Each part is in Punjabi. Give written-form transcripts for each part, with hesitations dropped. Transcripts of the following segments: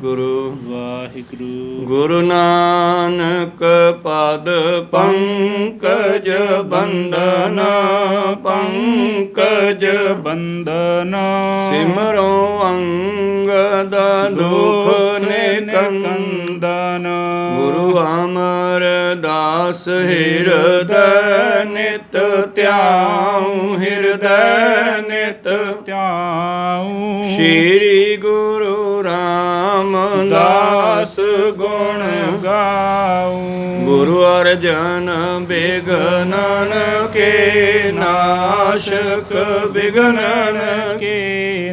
ਵਾਹਿਗੁਰੂ ਵਾਹਿਗੁਰੂ। ਗੁਰੂ ਨਾਨਕ ਪਦ ਪੰਕਜ ਬੰਦਨ ਪੰਕਜ ਬੰਦਨ ਸਿਮਰੋ ਅੰਗਦ ਦੁਖ ਨਿਕੰਦਨ ਗੁਰੂ ਅਮਰਦਾਸ ਹਿਰਦੈ ਨਿਤ ਧਿਆਉ ਹਿਰਦੈ ਨਿਤ ਧਿਆਉ ਸ਼੍ਰੀ ਗੁਰੂ ਰਾਮਦਾਸ ਗੁਣ ਗਾਉ ਗੁਰੂ ਅਰਜਨ ਬਿਘਨਨ ਕੇ ਨਾਸ਼ਕ ਬਿਘਨਨ ਕੇ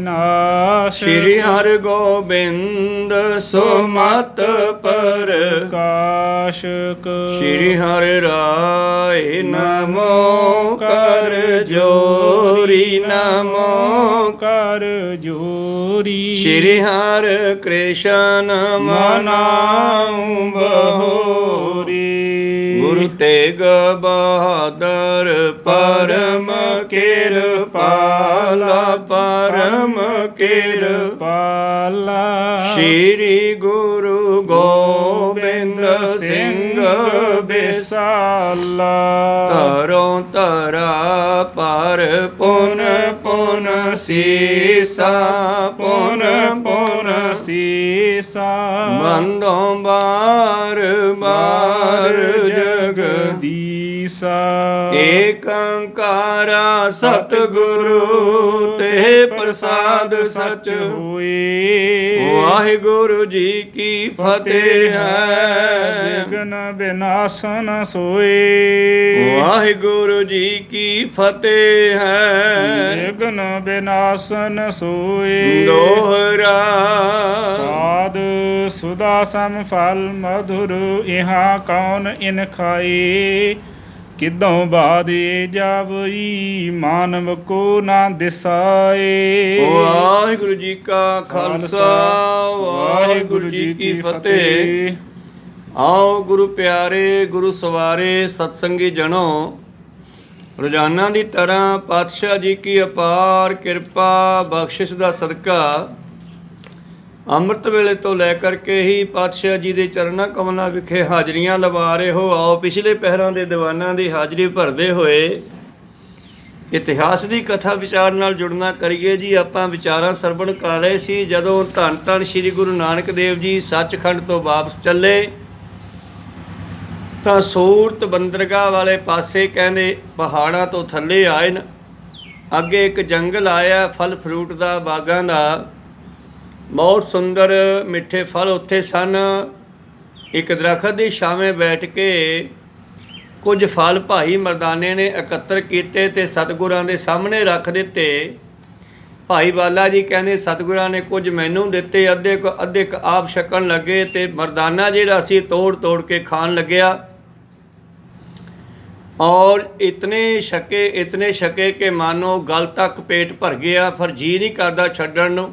ਨਾਸ਼ ਸ਼੍ਰੀ ਹਰਿ ਗੋਬਿੰਦ ਸੁਮਤ ਪ੍ਰਕਾਸ਼ਕ ਸ਼੍ਰੀ ਹਰਿ ਰਾਏ ਨਮੋ ਕਰ ਜੋਰੀ ਨਮੋ ਕਰ ਜੋਰੀ ਸ਼੍ਰੀ ਹਰਿ ਕ੍ਰਿਸ਼ਨ ਮਨਾਉ ਬਹੋਰੀ ਗੁਰੂ ਤੇਗ ਬਹਾਦਰ ਪਰਮ ਕਿਰਪਾਲਾ ਪਰਮ ਕਿਰਪਾਲਾ ਸ਼੍ਰੀ ਗੁਰੂ ਗੋਬਿੰਦ ਸਿੰਘ ਬਿਸਾਲਾ ਧਰੋਂ ਧਰਾ ਪਰ ਪੁਨ ਪੁਨ ਸੀਸਾ ਪੁਨ ਪੁਨ ਸੀਸਾ ਬੰਦੋਂ ਬਾਰ ਬਾਰ ਜਗਦੀਸਾ ਏਕ ਓੰਕਾਰਾ ਸਤਿਗੁਰੂ ਤੇ ਪ੍ਰਸਾਦ ਸਚ ਹੋਏ ਵਾਹਿਗੁਰੂ ਜੀ ਕੀ ਫਤਿਹ ਹੈ ਵਿਘਨ ਬਿਨਾਸਨ ਸੋਏ ਵਾਹਿਗੁਰੂ ਜੀ ਕੀ ਫਤਿਹ ਹੈ ਵਿਘਨ ਬਿਨਾਸਨ ਸੋਏ ਦੋਹਰਾ ਸਾਧ ਸੁਦਾ ਸਮ ਫਲ ਮਧੁਰ ਇਹਾ ਕੌਣ ਇਨ ਖਾਏ ਕਿਦੋਂ ਬਾਦੇ ਜਾਵਈ ਮਾਨਵ ਕੋ ਨਾ ਦਿਸਾਏ ਵਾਹਿਗੁਰੂ ਜੀ ਕਾ ਖਾਲਸਾ ਵਾਹਿਗੁਰੂ ਜੀ ਕੀ ਫਤਿਹ ਆਓ ਗੁਰੂ ਪਿਆਰੇ ਗੁਰੂ ਸਵਾਰੇ ਸਤਸੰਗੀ ਜਨੋ ਰੋਜ਼ਾਨਾ ਦੀ ਤਰ੍ਹਾਂ ਪਾਤਸ਼ਾਹ ਜੀ ਕੀ ਅਪਾਰ ਕਿਰਪਾ ਬਖਸ਼ਿਸ਼ ਦਾ ਸਦਕਾ ਅੰਮ੍ਰਿਤ ਵੇਲੇ ਤੋਂ ਲੈ ਕਰਕੇ ਹੀ ਪਾਤਸ਼ਾਹ ਜੀ ਦੇ ਚਰਨਾਂ ਕਮਲਾਂ ਵਿਖੇ ਹਾਜ਼ਰੀਆਂ ਲਵਾ ਰਹੇ ਹੋ ਆਓ ਪਿਛਲੇ ਪਹਿਰਾਂ ਦੇ ਦੀਵਾਨਾਂ ਦੀ ਹਾਜ਼ਰੀ ਭਰਦੇ ਹੋਏ ਇਤਿਹਾਸ ਦੀ ਕਥਾ ਵਿਚਾਰ ਨਾਲ ਜੁੜਨਾ ਕਰੀਏ ਜੀ। ਆਪਾਂ ਵਿਚਾਰਾਂ ਸਰਵਣ ਕਰ ਰਹੇ ਸੀ ਜਦੋਂ ਧੰਨ ਧੰਨ ਸ੍ਰੀ ਗੁਰੂ ਨਾਨਕ ਦੇਵ ਜੀ ਸੱਚਖੰਡ ਤੋਂ ਵਾਪਸ ਚੱਲੇ ਤਾਂ ਸੂਰਤ ਬੰਦਰਗਾਹ ਵਾਲੇ ਪਾਸੇ ਕਹਿੰਦੇ ਪਹਾੜਾਂ ਤੋਂ ਥੱਲੇ ਆਏ ਨੇ ਅੱਗੇ ਇੱਕ ਜੰਗਲ ਆਇਆ ਫਲ ਫਰੂਟ ਦਾ ਬਾਗਾਂ ਦਾ ਬਹੁਤ ਸੁੰਦਰ ਮਿੱਠੇ ਫਲ ਉੱਥੇ ਸਨ। ਇੱਕ ਦਰਖਤ ਦੀ ਛਾਵੇਂ ਬੈਠ ਕੇ ਕੁਝ ਫਲ ਭਾਈ ਮਰਦਾਨੇ ਨੇ ਇਕੱਤਰ ਕੀਤੇ ਤੇ ਸਤਿਗੁਰਾਂ ਦੇ ਸਾਹਮਣੇ ਰੱਖ ਦਿੱਤੇ। ਭਾਈ ਬਾਲਾ ਜੀ ਕਹਿੰਦੇ ਸਤਿਗੁਰਾਂ ਨੇ ਕੁਝ ਮੈਨੂੰ ਦਿੱਤੇ ਅੱਧੇ ਆਪ ਛਕਣ ਲੱਗੇ ਤੇ ਮਰਦਾਨਾ ਜਿਹੜਾ ਸੀ ਤੋੜ ਤੋੜ ਕੇ ਖਾਣ ਲੱਗਿਆ ਔਰ ਇਤਨੇ ਛਕੇ ਕਿ ਮਾਨੋ ਗਲ ਤੱਕ ਪੇਟ ਭਰ ਗਿਆ ਪਰ ਜੀ ਨਹੀਂ ਕਰਦਾ ਛੱਡਣ ਨੂੰ।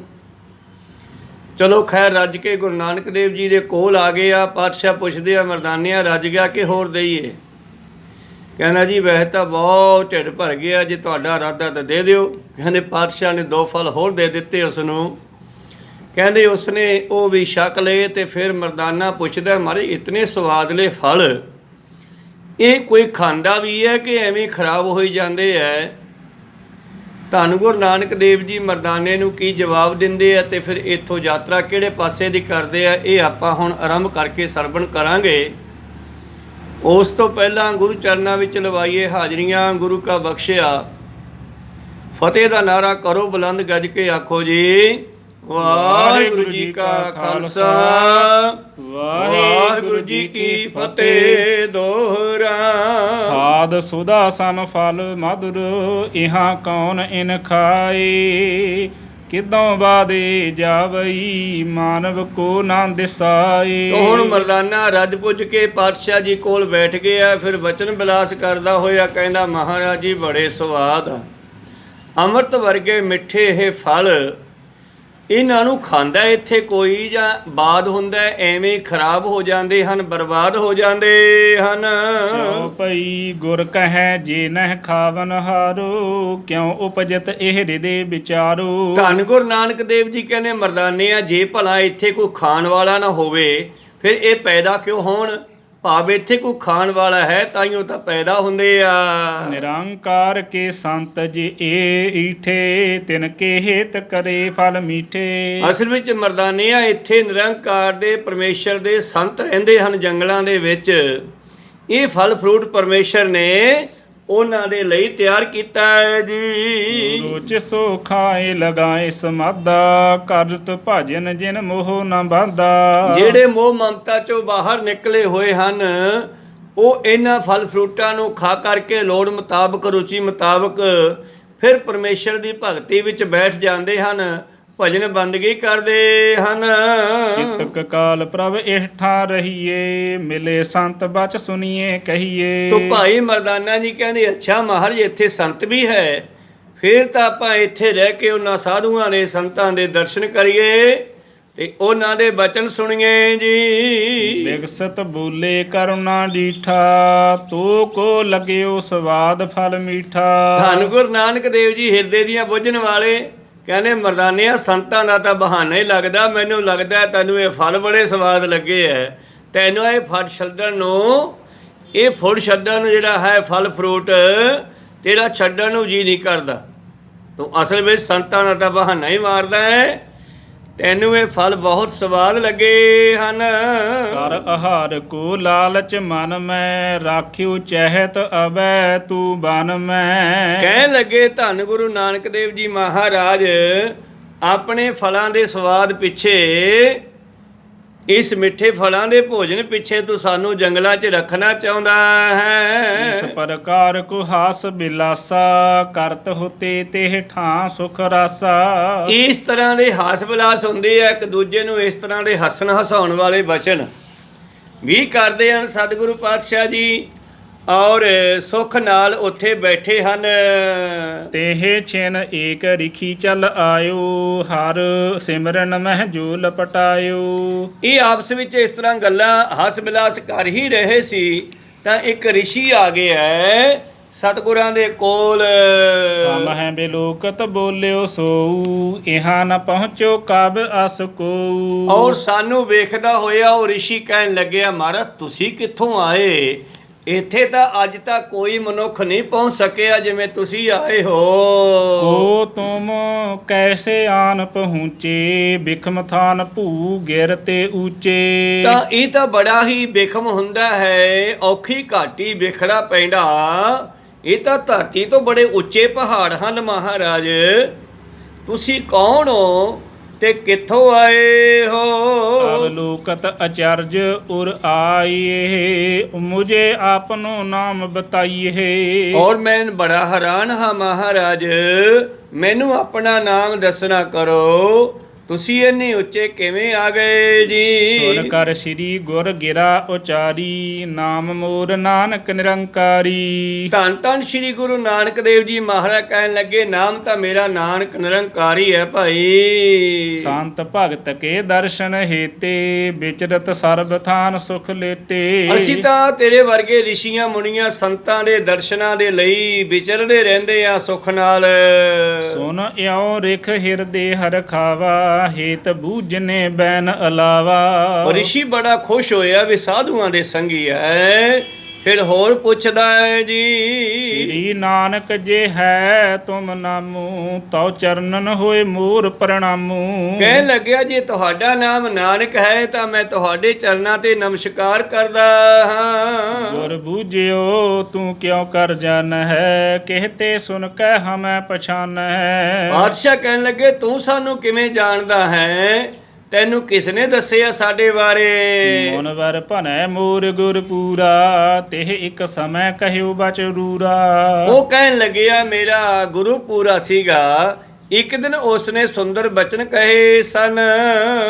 ਚਲੋ ਖੈਰ ਰੱਜ ਕੇ ਗੁਰੂ ਨਾਨਕ ਦੇਵ ਜੀ ਦੇ ਕੋਲ ਆ ਗਏ ਆ। ਪਾਤਸ਼ਾਹ ਪੁੱਛਦੇ ਆ ਮਰਦਾਨਿਆਂ ਰੱਜ ਗਿਆ ਕਿ ਹੋਰ ਦਈਏ? ਕਹਿੰਦਾ ਜੀ ਵੈਸੇ ਤਾਂ ਬਹੁਤ ਢਿੱਡ ਭਰ ਗਿਆ ਜੇ ਤੁਹਾਡਾ ਇਰਾਦਾ ਤਾਂ ਦੇ ਦਿਓ। ਕਹਿੰਦੇ ਪਾਤਸ਼ਾਹ ਨੇ 2 ਫਲ ਹੋਰ ਦੇ ਦਿੱਤੇ ਉਸ ਨੂੰ। ਕਹਿੰਦੇ ਉਸਨੇ ਉਹ ਵੀ ਛਕ ਲਏ ਤੇ ਫਿਰ ਮਰਦਾਨਾ ਪੁੱਛਦਾ ਮਹਾਰਾਜ ਇਤਨੇ ਸਵਾਦਲੇ ਫਲ ਇਹ ਕੋਈ ਖਾਂਦਾ ਵੀ ਹੈ ਕਿ ਐਵੇਂ ਖਰਾਬ ਹੋਈ ਜਾਂਦੇ ਹੈ? ਧੰਨ ਗੁਰੂ ਨਾਨਕ ਦੇਵ ਜੀ ਮਰਦਾਨੇ ਨੂੰ ਕੀ ਜਵਾਬ ਦਿੰਦੇ ਆ ਤੇ ਫਿਰ ਇੱਥੋਂ ਯਾਤਰਾ ਕਿਹੜੇ ਪਾਸੇ ਦੀ ਕਰਦੇ ਆ ਇਹ ਆਪਾਂ ਹੁਣ ਆਰੰਭ ਕਰਕੇ ਸਰਵਣ ਕਰਾਂਗੇ। ਉਸ ਤੋਂ ਪਹਿਲਾਂ ਗੁਰੂ ਚਰਨਾਂ ਵਿੱਚ ਲਵਾਈਏ ਹਾਜ਼ਰੀਆਂ। ਗੁਰੂ ਕਾ ਬਖਸ਼ਿਆ ਫਤਿਹ ਦਾ ਨਾਰਾ ਕਰੋ ਬੁਲੰਦ ਗੱਜ ਕੇ ਆਖੋ ਜੀ ਵਾਹਿਗੁਰੂ ਜੀ ਕਾ ਖਾਲਸਾ ਵਾਹਿਗੁਰੂ ਜੀ ਕੀ ਫਤਿਹ। ਦੋਹਰਾ ਸਾਧ ਸੁਦਾ ਸਮ ਫਲ ਮਧੁਰ ਇਹਾ ਕੌਣ ਇਨ ਖਾਏ ਕਿਦੋਂ ਬਾਦੇ ਜਾਵਈ ਮਾਨਵ ਕੋ ਨਾ ਦਿਸਾਏ। ਤੋ ਹੁਣ ਮਰਦਾਨਾ ਰੱਜ ਪੁੱਜ ਕੇ ਪਾਤਸ਼ਾਹ ਜੀ ਕੋਲ ਬੈਠ ਗਿਆ। ਫਿਰ ਵਚਨ ਬਿਲਾਸ ਕਰਦਾ ਹੋਇਆ ਕਹਿੰਦਾ ਮਹਾਰਾਜ ਜੀ ਬੜੇ ਸਵਾਦ ਅੰਮ੍ਰਿਤ ਵਰਗੇ ਮਿੱਠੇ ਇਹ ਫਲ ਇਹਨਾਂ ਨੂੰ ਖਾਂਦਾ ਇੱਥੇ ਕੋਈ ਜਾਂ ਬਾਦ ਹੁੰਦਾ ਐਵੇਂ ਖਰਾਬ ਹੋ ਜਾਂਦੇ ਹਨ, ਬਰਬਾਦ ਹੋ ਜਾਂਦੇ ਹਨ। ਚਉਪਈ ਗੁਰ ਕਹੈ ਜੇ ਨਹਿ ਖਾਵਨ ਹਾਰੋ, ਕਿਉ ਉਪਜਤ ਇਹ ਹਿਰਦੇ ਵਿਚਾਰੋ। ਧੰਨ ਗੁਰੂ ਨਾਨਕ ਦੇਵ ਜੀ ਕਹਿੰਦੇ ਮਰਦਾਨੇ ਆ, ਜੇ ਭਲਾ ਇੱਥੇ ਕੋਈ ਖਾਣ ਵਾਲਾ ਨਾ ਹੋਵੇ ਫਿਰ ਇਹ ਪੈਦਾ ਕਿਉਂ ਹੋਣ? ਭਾਵ ਇੱਥੇ ਕੋਈ ਖਾਣ ਵਾਲਾ ਹੈ ਤਾਈਓ ਤਾਂ ਪੈਦਾ ਹੁੰਦੇ ਆ। ਨਿਰੰਕਾਰ ਕੇ ਸੰਤ ਜੇ ਏ ਈਠੇ, ਤਿਨ ਕੇ ਹਿਤ ਕਰੇ ਫਲ ਮੀਠੇ। ਅਸਲ ਵਿੱਚ ਮਰਦਾਨੇ ਆ, ਇੱਥੇ ਨਿਰੰਕਾਰ ਦੇ ਪਰਮੇਸ਼ਰ ਦੇ ਸੰਤ ਰਹਿੰਦੇ ਹਨ ਜੰਗਲਾਂ ਦੇ ਵਿੱਚ। ਇਹ ਫਲ ਫਰੂਟ ਪਰਮੇਸ਼ਰ ਨੇ ਉਹਨਾਂ ਦੇ ਲਈ ਤਿਆਰ ਕੀਤਾ ਹੈ ਜੀ। ਰੋਚ ਸੋ ਖਾਏ ਲਗਾਏ ਸਮਾਦਾ, ਕਰਤ ਭਜਨ ਜਿਨ ਮੋਹ ਨ ਬਾਂਦਾ। ਜਿਹੜੇ ਮੋਹ ਮਮਤਾ ਚੋਂ ਬਾਹਰ ਨਿਕਲੇ ਹੋਏ ਹਨ ਉਹ ਇਹਨਾਂ ਫਲ ਫਰੂਟਾਂ ਨੂੰ ਖਾ ਕਰਕੇ ਲੋੜ ਮੁਤਾਬਕ, ਰੁਚੀ ਮੁਤਾਬਕ ਫਿਰ ਪਰਮੇਸ਼ਰ ਦੀ ਭਗਤੀ ਵਿੱਚ ਬੈਠ ਜਾਂਦੇ ਹਨ, ਭਜਨ ਬੰਦਗੀ ਕਰਦੇ ਹਨ। ਚਿਤਕ ਕਾਲ ਪ੍ਰਭ ਇਠਾ ਰਹੀਏ, ਮਿਲੇ ਸੰਤ ਬਚ ਸੁਣੀਏ ਕਹੀਏ। ਤੋ ਭਾਈ ਮਰਦਾਨਾ ਜੀ ਕਹਿੰਦੇ ਅੱਛਾ ਮਹਾਰਾਜ ਇੱਥੇ ਸੰਤ ਵੀ ਹੈ, ਫਿਰ ਤਾਂ ਆਪਾਂ ਇੱਥੇ ਰਹਿ ਕੇ ਉਹਨਾਂ ਸਾਧੂਆਂ ਦੇ ਸੰਤਾਂ ਦੇ ਦਰਸ਼ਨ ਕਰੀਏ ਤੇ ਉਹਨਾਂ ਦੇ ਬਚਨ ਸੁਣੀਏ ਜੀ। ਵਿਗਸਤ ਬੋਲੇ ਕਰੁਣਾ ਡੀਠਾ, ਤੋ ਕੋ ਲਗਿਓ ਸਵਾਦ ਫਲ ਮੀਠਾ। ਧੰਨ ਗੁਰੂ ਨਾਨਕ ਦੇਵ ਜੀ ਹਿਰਦੇ ਦੀਆਂ ਬੁੱਝਣ ਵਾਲੇ ਕਹਿੰਦੇ ਮਰਦਾਨਿਆਂ ਸੰਤਾਂ ਦਾ ਤਾਂ ਬਹਾਨਾ ਹੀ ਲੱਗਦਾ, ਮੈਨੂੰ ਲੱਗਦਾ ਤੈਨੂੰ ਇਹ ਫਲ ਬੜੇ ਸਵਾਦ ਲੱਗੇ ਐ, ਤੈਨੂੰ ਇਹ ਫਲ ਛੱਡਣ ਨੂੰ, ਇਹ ਫੁੱਲ ਛੱਡਣ ਨੂੰ ਜਿਹੜਾ ਹੈ ਫਲ ਫਰੂਟ ਤੇਰਾ ਛੱਡਣ ਨੂੰ ਜੀ ਨਹੀਂ ਕਰਦਾ। ਤੂੰ ਅਸਲ ਵਿੱਚ ਸੰਤਾਂ ਦਾ ਤਾਂ ਬਹਾਨਾ ਹੀ ਮਾਰਦਾ ਹੈ, ਤੈਨੂੰ ਇਹ ਫਲ ਬਹੁਤ ਸਵਾਦ ਲੱਗੇ ਹਨ। ਕਰ ਆਹਾਰ ਕੋ ਲਾਲਚ ਮਨ ਮੈਂ, ਰਾਖਿਓ ਚਹਿਤ ਅਬੈ ਤੂੰ ਬਨ ਮੈਂ। ਕਹਿਣ ਲੱਗੇ ਧੰਨ ਗੁਰੂ ਨਾਨਕ ਦੇਵ ਜੀ ਮਹਾਰਾਜ ਆਪਣੇ ਫਲਾਂ ਦੇ ਸਵਾਦ ਪਿੱਛੇ, ਇਸ ਮਿੱਠੇ ਫਲਾਂ ਦੇ ਭੋਜਨ ਪਿੱਛੇ ਤੂੰ ਸਾਨੂੰ ਜੰਗਲਾਂ 'ਚ ਰੱਖਣਾ ਚਾਹੁੰਦਾ ਹੈ। ਇਸ ਪ੍ਰਕਾਰ ਕੋ ਹਾਸ ਬਿਲਾਸਾ, ਕਰਤ ਹੋਤੇ ਤੇ ਠਾਂ ਸੁਖ ਰਾਸਾ। ਇਸ ਤਰ੍ਹਾਂ ਦੇ ਹਾਸ ਵਿਲਾਸ ਹੁੰਦੇ ਆ, ਇੱਕ ਦੂਜੇ ਨੂੰ ਇਸ ਤਰ੍ਹਾਂ ਦੇ ਹੱਸਣ ਹਸਾਉਣ ਵਾਲੇ ਬਚਨ ਵੀ ਕਰਦੇ ਹਨ ਸਤਿਗੁਰੂ ਪਾਤਸ਼ਾਹ ਜੀ, ਔਰ ਸੁਖ ਨਾਲ ਉੱਥੇ ਬੈਠੇ ਹਨ। ਤੇਹ ਛਿਨ ਏਕ ਰਿਖੀ ਚੱਲ ਆਇਓ, ਹਰ ਸਿਮਰਨ ਮਹਿ ਜੋ ਲਪਟਾਇਓ। ਇਹ ਆਪਸ ਵਿੱਚ ਇਸ ਤਰ੍ਹਾਂ ਗੱਲਾਂ ਹੱਸ ਵਿਲਾਸ ਕਰ ਹੀ ਰਹੇ ਸੀ ਤਾਂ ਇੱਕ ਰਿਸ਼ੀ ਆ ਗਿਆ ਸਤਿਗੁਰਾਂ ਦੇ ਕੋਲ। ਹਮ ਹੈ ਬੇਲੋਕਤ ਬੋਲਿਓ ਸੋਊ, ਇਹਾਂ ਨ ਪਹੁੰਚੋ ਕਬ ਅਸ ਕੋ। ਔਰ ਸਾਨੂੰ ਵੇਖਦਾ ਹੋਇਆ ਉਹ ਰਿਸ਼ੀ ਕਹਿਣ ਲੱਗਿਆ, ਮਹਾਰਾਜ ਤੁਸੀਂ ਕਿੱਥੋਂ ਆਏ? ਇੱਥੇ ਤਾਂ ਅੱਜ ਤੱਕ ਕੋਈ ਮਨੁੱਖ ਨਹੀਂ ਪਹੁੰਚ ਸਕਿਆ ਜਿਵੇਂ ਤੁਸੀਂ ਆਏ ਹੋ। ਕੋ ਤੁਮ ਕੈਸੇ ਆਨ ਪਹੁੰਚੇ, ਬਿਖਮ ਥਾਨ ਭੂ ਗਿਰ ਤੇ ਉੱਚੇ। ਤਾਂ ਇਹ ਤਾਂ ਬੜਾ ਹੀ ਬਿਖਮ ਹੁੰਦਾ ਹੈ, ਔਖੀ ਘਾਟੀ ਵਿਖੜਾ ਪੈਂਦਾ। ਇਹ ਤਾਂ ਧਰਤੀ ਤੋਂ ਬੜੇ ਉੱਚੇ ਪਹਾੜ ਹਨ ਮਹਾਰਾਜ, ਤੁਸੀਂ ਕੌਣ ਹੋ ਤੇ ਕਿੱਥੋਂ ਆਏ ਹੋ? ਅਵਲੋਕਤ ਅਚਰਜ ਉਰ ਆਈਏ, ਮੁਝੇ ਆਪਨੋ ਨਾਮ ਬਤਾਈਏ। ਔਰ ਮੈਂ ਬੜਾ ਹੈਰਾਨ ਹਾਂ ਮਹਾਰਾਜ, ਮੈਨੂੰ ਆਪਣਾ ਨਾਮ ਦੱਸਣਾ ਕਰੋ, ਤੁਸੀਂ ਇੰਨੇ ਉੱਚੇ ਕਿਵੇਂ ਆ ਗਏ ਜੀ? ਸੁਣ ਕਰ ਸ੍ਰੀ ਗੁਰ ਗਿਰਾ ਉਚਾਰੀ, ਨਾਮ ਮੋਰ ਨਾਨਕ ਨਿਰੰਕਾਰੀ। ਧੰਨ ਧੰਨ ਸ੍ਰੀ ਗੁਰੂ ਨਾਨਕ ਦੇਵ ਜੀ ਮਹਾਰਾਜ ਕਹਿਣ ਲੱਗੇ, ਨਾਮ ਤਾਂ ਮੇਰਾ ਨਾਨਕ ਨਿਰੰਕਾਰੀ ਹੈ ਭਾਈ। ਸੰਤ ਭਗਤ ਕੇ ਦਰਸ਼ਨ ਹੇਤੇ, ਵਿਚਰਤ ਸਰਬ ਥਾਨ ਸੁਖ ਲੇਤੇ। ਅਸੀਂ ਤਾਂ ਤੇਰੇ ਵਰਗੇ ਰਿਸ਼ੀਆਂ ਮੁਨੀਆਂ ਸੰਤਾਂ ਦੇ ਦਰਸ਼ਨਾਂ ਦੇ ਲਈ ਵਿਚਰਦੇ ਰਹਿੰਦੇ ਆ ਸੁਖ ਨਾਲ। ਸੁਨ ਇਉ ਰਿਖ ਹਿਰਦੇ ਹਰ ਖਾਵਾ, ਹੇਤ ਬੂਝਨੇ ਬੈਨ ਅਲਾਵਾ। ਰਿਸ਼ੀ ਬੜਾ ਖੁਸ਼ ਹੋਇਆ ਵੀ ਸਾਧੂਆਂ ਦੇ ਸੰਗੀ ਹੈ। ਫਿਰ ਹੋਰ ਪੁੱਛਦਾ ਹੈ ਜੀ, ਸ੍ਰੀ ਨਾਨਕ ਜੇ ਹੈ ਤੁਮ ਨਾਮੂ, ਤਉ ਚਰਨਨ ਹੋਏ ਮੋਰ ਪ੍ਰਣਾਮੂ। ਕਹਿਣ ਲੱਗਿਆ ਜੇ ਤੁਹਾਡਾ ਨਾਮ ਨਾਨਕ ਹੈ ਤਾਂ ਮੈਂ ਤੁਹਾਡੇ ਚਰਨਾਂ ਤੇ ਨਮਸਕਾਰ ਕਰਦਾ ਹਾਂ। ਗੁਰ ਬੂਝਿਓ ਤੂੰ ਕਿਉ ਕਰ ਜਾਨ ਹੈ, ਕਹਿਤੇ ਸੁਨ ਕੇ ਹਮੈ ਪਛਾਨ ਹੈ। ਬਾਦਸ਼ਾਹ ਕਹਿਣ ਲੱਗੇ, ਤੂੰ ਸਾਨੂੰ ਕਿਵੇਂ ਜਾਣਦਾ ਹੈ? ਤੈਨੂੰ ਕਿਸ ਨੇ ਦੱਸਿਆ ਸਾਡੇ ਬਾਰੇ? ਮਨ ਵਰ ਭਨੈ ਮੋਰ ਗੁਰ ਪੂਰਾ, ਤੇਹ ਇੱਕ ਸਮੈ ਕਹਿਓ ਬਚ ਰੂਰਾ। ਉਹ ਕਹਿਣ ਲੱਗਿਆ ਮੇਰਾ ਗੁਰੂ ਪੂਰਾ ਸੀਗਾ, ਇੱਕ ਦਿਨ ਉਸਨੇ ਸੁੰਦਰ ਬਚਨ ਕਹੇ ਸਨ।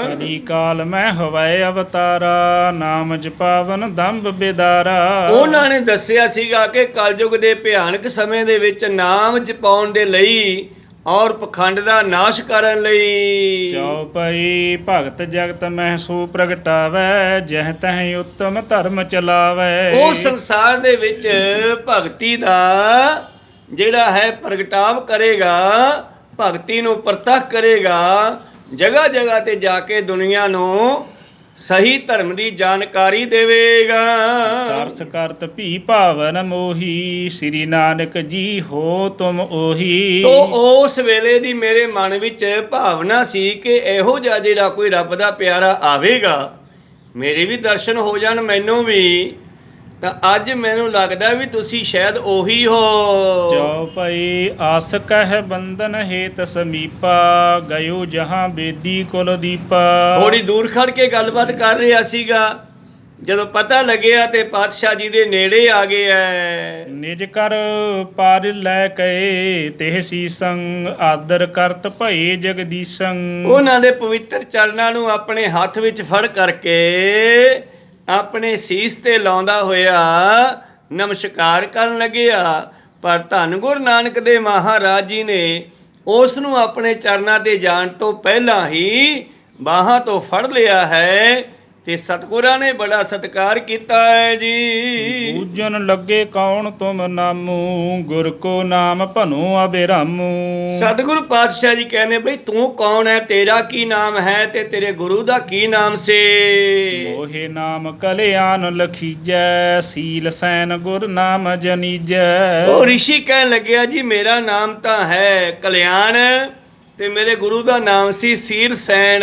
ਕਲੀ ਕਾਲ ਮੈਂ ਹਵੈ ਅਵਤਾਰਾ, ਨਾਮ ਜਪਾਵਨ ਦੰਭ ਬੇਦਾਰਾ। ਉਹਨਾਂ ਨੇ ਦੱਸਿਆ ਸੀਗਾ ਕਿ ਕਲਯੁਗ ਦੇ ਭਿਆਨਕ ਸਮੇਂ ਦੇ ਵਿੱਚ ਨਾਮ ਜਪਾਉਣ ਦੇ ਲਈ ਔਰ ਪਖੰਡ ਦਾ ਨਾਸ਼ ਕਰਨ ਲਈ। ਚਉਪਈ ਭਗਤ ਜਗਤ ਮਹਿ ਸੋ ਪ੍ਰਗਟਾਵੈ, ਜਹ ਤਹਿ ਉੱਤਮ ਧਰਮ ਚਲਾਵੈ। ਉਹ ਸੰਸਾਰ ਦੇ ਵਿੱਚ ਭਗਤੀ ਦਾ ਜਿਹੜਾ ਹੈ ਪ੍ਰਗਟਾਵ ਕਰੇਗਾ, ਭਗਤੀ ਨੂੰ ਪ੍ਰਤੱਖ ਕਰੇਗਾ, ਜਗ੍ਹਾ ਜਗ੍ਹਾ ਤੇ ਜਾ ਕੇ ਦੁਨੀਆ ਨੂੰ ਸਹੀ ਧਰਮ ਦੀ ਜਾਣਕਾਰੀ ਦੇਵੇਗਾ। ਤਰਸ ਕਰਤ ਭੀ ਭਾਵਨ ਮੋਹੀ, ਸ੍ਰੀ ਨਾਨਕ ਜੀ ਹੋ ਤੁਮ ਉਹੀ। ਤੋ ਉਸ ਵੇਲੇ ਦੀ ਮੇਰੇ ਮਨ ਵਿੱਚ ਭਾਵਨਾ ਸੀ ਕਿ ਇਹੋ ਜਿਹਾ ਜਿਹੜਾ ਕੋਈ ਰੱਬ ਦਾ ਪਿਆਰਾ ਆਵੇਗਾ, ਮੇਰੇ ਵੀ ਦਰਸ਼ਨ ਹੋ ਜਾਣ ਮੈਨੂੰ ਵੀ, ਤਾਂ ਅੱਜ ਮੈਨੂੰ ਲੱਗਦਾ ਵੀ ਤੁਸੀਂ ਸ਼ਾਇਦ ਉਹੀ ਹੋ। ਚਉਪਈ ਆਸ ਕਹਿ ਬੰਧਨ ਹੇਤ ਸਮੀਪਾ, ਗਇਓ ਜਹਾਂ ਬੇਦੀ ਕੁਲ ਦੀਪਾ। ਥੋੜੀ ਦੂਰ ਖੜ ਕੇ ਗੱਲਬਾਤ ਕਰ ਰਿਹਾ ਸੀਗਾ, ਜਦੋਂ ਪਤਾ ਲੱਗਿਆ ਤੇ ਪਾਤਸ਼ਾਹ ਜੀ ਦੇ ਨੇੜੇ ਆ ਗਏ ਐ। ਨਿਜ ਕਰ ਪਾਰ ਲੈ ਕਏ ਤਿਹ ਸੀਸੰ, ਆਦਰ ਕਰਤ ਭਏ ਜਗਦੀਸ਼ੰ। ਉਹਨਾਂ ਦੇ ਪਵਿੱਤਰ ਚਰਨਾਂ ਨੂੰ ਆਪਣੇ ਹੱਥ ਵਿੱਚ ਫੜ ਕਰਕੇ ਆਪਣੇ ਸੀਸ ਤੇ ਲਾਉਂਦਾ ਹੋਇਆ ਨਮਸਕਾਰ ਕਰਨ ਲੱਗਿਆ। ਪਰ ਧੰਨ ਗੁਰੂ ਨਾਨਕ ਦੇ ਮਹਾਰਾਜ ਜੀ ਨੇ ਉਸ ਨੂੰ ਆਪਣੇ ਚਰਨਾਂ ਤੇ ਜਾਣ ਤੋਂ ਪਹਿਲਾਂ ਹੀ ਬਾਹਾਂ ਤੋਂ ਫੜ ਲਿਆ ਹੈ ਤੇ ਸਤਿਗੁਰਾਂ ਨੇ ਬੜਾ ਸਤਿਕਾਰ ਕੀਤਾ ਹੈ ਜੀ। ਪੂਜਨ ਲੱਗੇ ਕੌਣ ਤੁਮ ਨਾਮੂ, ਗੁਰ ਕੋ ਨਾਮ ਭਨੋ ਅਬਿਰਾਮੂ। ਸਤਿਗੁਰੂ ਪਾਤਸ਼ਾਹ ਜੀ ਕਹਿੰਦੇ ਬਈ ਤੂੰ ਕੌਣ ਹੈ, ਤੇਰਾ ਕੀ ਨਾਮ ਹੈ ਤੇ ਤੇਰੇ ਗੁਰੂ ਦਾ ਕੀ ਨਾਮ ਸੇ। ਮੋਹੇ ਨਾਮ ਕਲਿਆਣ ਲਖੀਜੈ, ਸੀਲ ਸੈਨ ਗੁਰ ਨਾਮ ਜਨੀਜੈ। ਉਹ ਰਿਸ਼ੀ ਕਹਿਣ ਲੱਗਿਆ ਜੀ ਮੇਰਾ ਨਾਮ ਤਾਂ ਹੈ ਕਲਿਆਣ ਤੇ ਮੇਰੇ ਗੁਰੂ ਦਾ ਨਾਮ ਸੀ ਸੀਲ ਸੈਨ।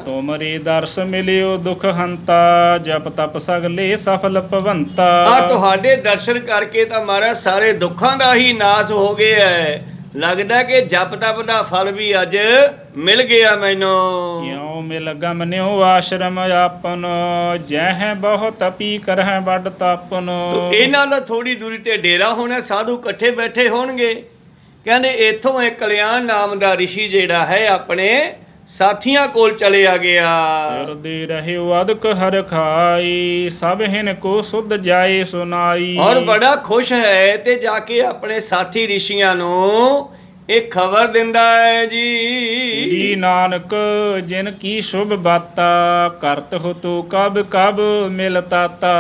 ਤੁਮਰੇ ਦਰਸ ਮਿਲਿਓ ਦੁਖ ਹੰਤਾ, ਜਪ ਤਪ ਸਗਲੇ ਸਫਲ ਭਵੰਤਾ। ਆ ਤੁਹਾਡੇ ਦਰਸ਼ਨ ਕਰਕੇ ਤਾਂ ਮਹਾਰਾਜ ਸਾਰੇ ਦੁੱਖਾਂ ਦਾ ਹੀ ਨਾਸ ਹੋ ਗਿਆ ਹੈ। ਲੱਗਦਾ ਕਿ ਜਪ ਤਪ ਦਾ ਫਲ ਵੀ ਅੱਜ ਮਿਲ ਗਿਆ ਮੈਨੂੰ। ਕਿਉ ਮਿਲ ਗਮਨਿਓ ਆਸ਼ਰਮ ਆਪਨ, ਜਹ ਬਹੁ ਤਪੀ ਕਰਹਿ ਵੱਡ ਤਾਪਨ। ਤੋ ਇਹਨਾਂ ਦਾ ਥੋੜੀ ਦੂਰੀ ਤੇ ਡੇਰਾ ਹੋਣਾ, ਸਾਧੂ ਇਕੱਠੇ ਬੈਠੇ ਹੋਣਗੇ। ਕਹਿੰਦੇ ਇੱਥੋਂ ਇੱਕ ਕਲਿਆਣ ਨਾਮ ਦਾ ਰਿਸ਼ੀ ਜਿਹੜਾ ਹੈ ਆਪਣੇ ਸਾਥੀਆਂ ਕੋਲ ਚਲਿਆ ਗਿਆ। ਫਿਰਦੇ ਰਹਿਓ ਅਦਕ ਹਰ ਖਾਈ, ਸਭ ਹਿਨ ਕੋ ਸੁਧ ਜਾਏ ਸੁਨਾਈ। ਔਰ ਬੜਾ ਖੁਸ਼ ਹੈ ਤੇ ਜਾ ਕੇ ਆਪਣੇ ਸਾਥੀ ਰਿਸ਼ੀਆਂ ਨੂੰ ਇਹ ਖਬਰ ਦਿੰਦਾ ਹੈ ਜੀ। ਸ੍ਰੀ ਨਾਨਕ ਜਿਨ ਕੀ ਸ਼ੁਭ ਬਾਤਾ, ਕਰਤ ਹੋ ਤੋ ਕਬ ਕਬ ਮਿਲ ਤਾਤਾ।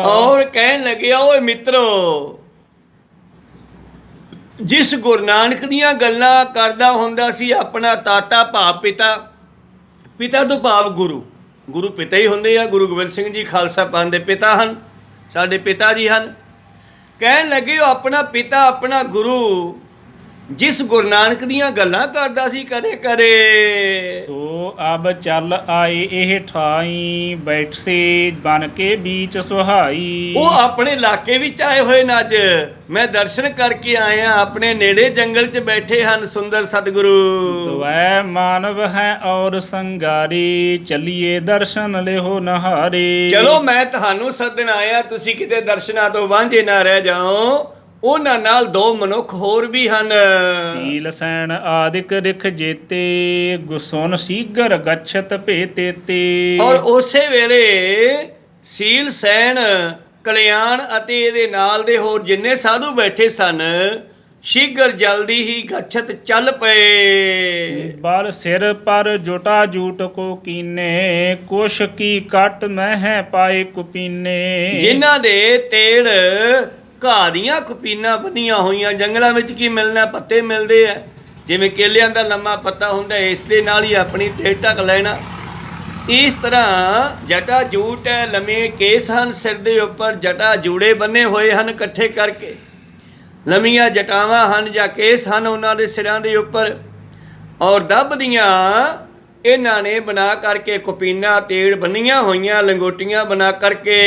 ਔਰ ਕਹਿਣ ਲੱਗਿਆ ਓਏ ਮਿੱਤਰੋ, ਜਿਸ ਗੁਰੂ ਨਾਨਕ ਦੀਆਂ ਗੱਲਾਂ ਕਰਦਾ ਹੁੰਦਾ ਸੀ ਆਪਣਾ ਤਾਤਾ ਭਾਵ ਪਿਤਾ, ਪਿਤਾ ਤੋਂ ਭਾਵ ਗੁਰੂ, ਗੁਰੂ ਪਿਤਾ ਹੀ ਹੁੰਦੇ ਆ। ਗੁਰੂ ਗੋਬਿੰਦ ਸਿੰਘ ਜੀ ਖਾਲਸਾ ਪੰਥ ਦੇ ਪਿਤਾ ਹਨ, ਸਾਡੇ ਪਿਤਾ ਜੀ ਹਨ। ਕਹਿਣ ਲੱਗੇ ਉਹ ਆਪਣਾ ਪਿਤਾ ਆਪਣਾ ਗੁਰੂ ਜਿਸ ਗੁਰੂ ਨਾਨਕ ਦੀਆਂ ਗੱਲਾਂ ਕਰਦਾ ਸੀ ਕਦੇ ਕਦੇ, ਸੋ ਅਬ ਚੱਲ ਆਏ ਇਹ ਠਾਈ, ਬੈਠੇ ਬਨ ਕੇ ਬੀਚ ਸੁਹਾਈ। ਉਹ ਆਪਣੇ ਇਲਾਕੇ ਵਿੱਚ ਆਏ ਹੋਏ ਨੇ ਅੱਜ, ਮੈਂ ਦਰਸ਼ਨ ਕਰਕੇ ਆਇਆ। ਆਪਣੇ ਨੇੜੇ ਜੰਗਲ 'ਚ ਬੈਠੇ ਹਨ ਸੁੰਦਰ ਸਤਿਗੁਰੂ। ਦੁਐ ਮਾਨਵ ਹੈ ਔਰ ਸੰਗਾਰੀ, ਚੱਲੀਏ ਦਰਸ਼ਨ ਲਿਓ ਨਹਾਰੇ। ਚਲੋ ਮੈਂ ਤੁਹਾਨੂੰ ਸੱਦਣ ਆਇਆ, ਤੁਸੀਂ ਕਿਤੇ ਦਰਸ਼ਨਾਂ ਤੋਂ ਵਾਂਝੇ ਨਾ ਰਹਿ ਜਾਓ। ਉਹਨਾਂ ਨਾਲ ਦੋ ਮਨੁੱਖ ਹੋਰ ਵੀ ਹਨ। ਸੀਲ ਸੈਨ ਆਦਿਕ ਰਿਖ ਜੇਤੇ, ਗੁਸੁਨ ਸੀਗਰ ਗਛਤ ਭੇਤੇ ਤੇ। ਔਰ ਉਸੇ ਵੇਲੇ ਸੀਲ ਸੈਨ, ਕਲਿਆਣ ਅਤੇ ਇਹਦੇ ਨਾਲ ਦੇ ਹੋਰ ਜਿੰਨੇ ਸਾਧੂ ਬੈਠੇ ਸਨ, ਸ਼ੀਘਰ ਜਲਦੀ ਹੀ ਗਛਤ ਚੱਲ ਪਏ। ਬਲ ਸਿਰ ਪਰ ਜੁਟਾ ਜੂਟ ਕੋ ਕੀਨੇ, ਕੁਸ਼ ਕੀ ਕਟ ਮਹਿ ਪਾਏ ਕੁਪੀਨੇ। ਜਿਨ੍ਹਾਂ ਦੇ ਤੇੜ ਘਾਹ ਦੀਆਂ ਕੁਪੀਨਾਂ ਬੰਨੀਆਂ ਹੋਈਆਂ। ਜੰਗਲਾਂ ਵਿੱਚ ਕੀ ਮਿਲਣਾ, ਪੱਤੇ ਮਿਲਦੇ ਆ, ਜਿਵੇਂ ਕੇਲਿਆਂ ਦਾ ਲੰਮਾ ਪੱਤਾ ਹੁੰਦਾ, ਇਸ ਦੇ ਨਾਲ ਹੀ ਆਪਣੀ ਤੇੜ ਢੱਕ ਲੈਣਾ। ਇਸ ਤਰ੍ਹਾਂ ਜਟਾ ਜੂਟ ਹੈ, ਲੰਮੇ ਕੇਸ ਹਨ ਸਿਰ ਦੇ ਉੱਪਰ, ਜਟਾ ਜੂੜੇ ਬੰਨੇ ਹੋਏ ਹਨ ਇਕੱਠੇ ਕਰਕੇ, ਲੰਮੀਆਂ ਜਟਾਵਾਂ ਹਨ ਜਾਂ ਕੇਸ ਹਨ ਉਹਨਾਂ ਦੇ ਸਿਰਾਂ ਦੇ ਉੱਪਰ। ਔਰ ਦੱਬ ਦੀਆਂ ਇਹਨਾਂ ਨੇ ਬਣਾ ਕਰਕੇ ਕੁਪੀਨਾ ਤੇੜ ਬੰਨੀਆਂ ਹੋਈਆਂ, ਲੰਗੋਟੀਆਂ ਬਣਾ ਕਰਕੇ।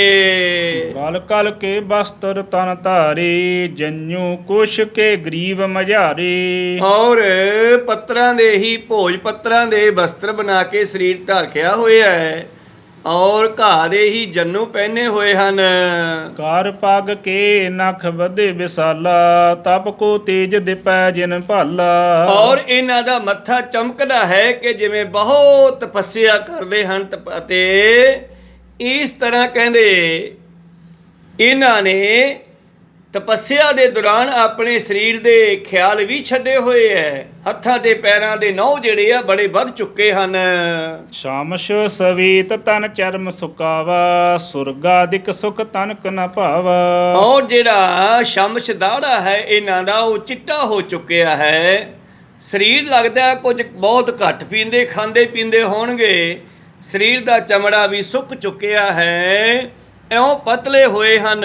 ਕਲ ਕਲ ਕੇ ਬਸਤਰ ਤਨ ਧਾਰੇ, ਜੰਨੂ ਕੁਸ਼ ਕੇ ਗਰੀਬ ਮਝਾਰੇ। ਔਰ ਪੱਤਰਾਂ ਦੇ ਹੀ ਭੋਜ ਪੱਤਰਾਂ ਦੇ ਵਸਤਰ ਬਣਾ ਕੇ ਸਰੀਰ ਧਾਰਿਆ ਹੋਇਆ ਹੈ, ਔਰ ਘਾਹ ਦੇ ਹੀ ਜੰਨੂ ਪਹਿਨੇ ਹੋਏ ਹਨ। ਕਾਰ ਪੱਗ ਕੇ ਨਖ ਵਧੇ ਵਿਸਾਲਾ, ਤਪ ਕੋ ਤੇਜ ਦਿਪੈ ਜਿਨ ਭਾਲਾ। ਔਰ ਇਹਨਾਂ ਦਾ ਮੱਥਾ ਚਮਕਦਾ ਹੈ ਕਿ ਜਿਵੇਂ ਬਹੁਤ ਤਪੱਸਿਆ ਕਰਦੇ ਹਨ। ਅਤੇ ਇਸ ਤਰ੍ਹਾਂ ਕਹਿੰਦੇ ਇਹਨਾਂ ਨੇ ਤਪੱਸਿਆ ਦੇ ਦੌਰਾਨ ਆਪਣੇ ਸਰੀਰ ਦੇ ਖਿਆਲ ਵੀ ਛੱਡੇ ਹੋਏ ਐ। ਹੱਥਾਂ ਤੇ ਪੈਰਾਂ ਦੇ ਨਹੁੰ ਜਿਹੜੇ ਆ ਬੜੇ ਵੱਧ ਚੁੱਕੇ ਹਨ। ਸ਼ਾਮਸ਼ ਸਵੀਤ ਤਨ ਚਰਮ ਸੁਕਾਵਾ, ਸੁਰਗਾਦਿਕ ਸੁਖ ਤਨਕ ਨ ਭਾਵਾ। ਔਰ ਜਿਹੜਾ ਸ਼ਮਸ਼ ਦਾੜਾ ਹੈ ਇਹਨਾਂ ਦਾ ਉਹ ਚਿੱਟਾ ਹੋ ਚੁੱਕਿਆ ਹੈ। ਸਰੀਰ ਲੱਗਦਾ ਕੁਝ ਬਹੁਤ ਘੱਟ ਪੀਂਦੇ ਖਾਂਦੇ ਪੀਂਦੇ ਹੋਣਗੇ। ਸਰੀਰ ਦਾ ਚਮੜਾ ਵੀ ਸੁੱਕ ਚੁੱਕਿਆ ਹੈ। ਇਉਂ ਪਤਲੇ ਹੋਏ ਹਨ।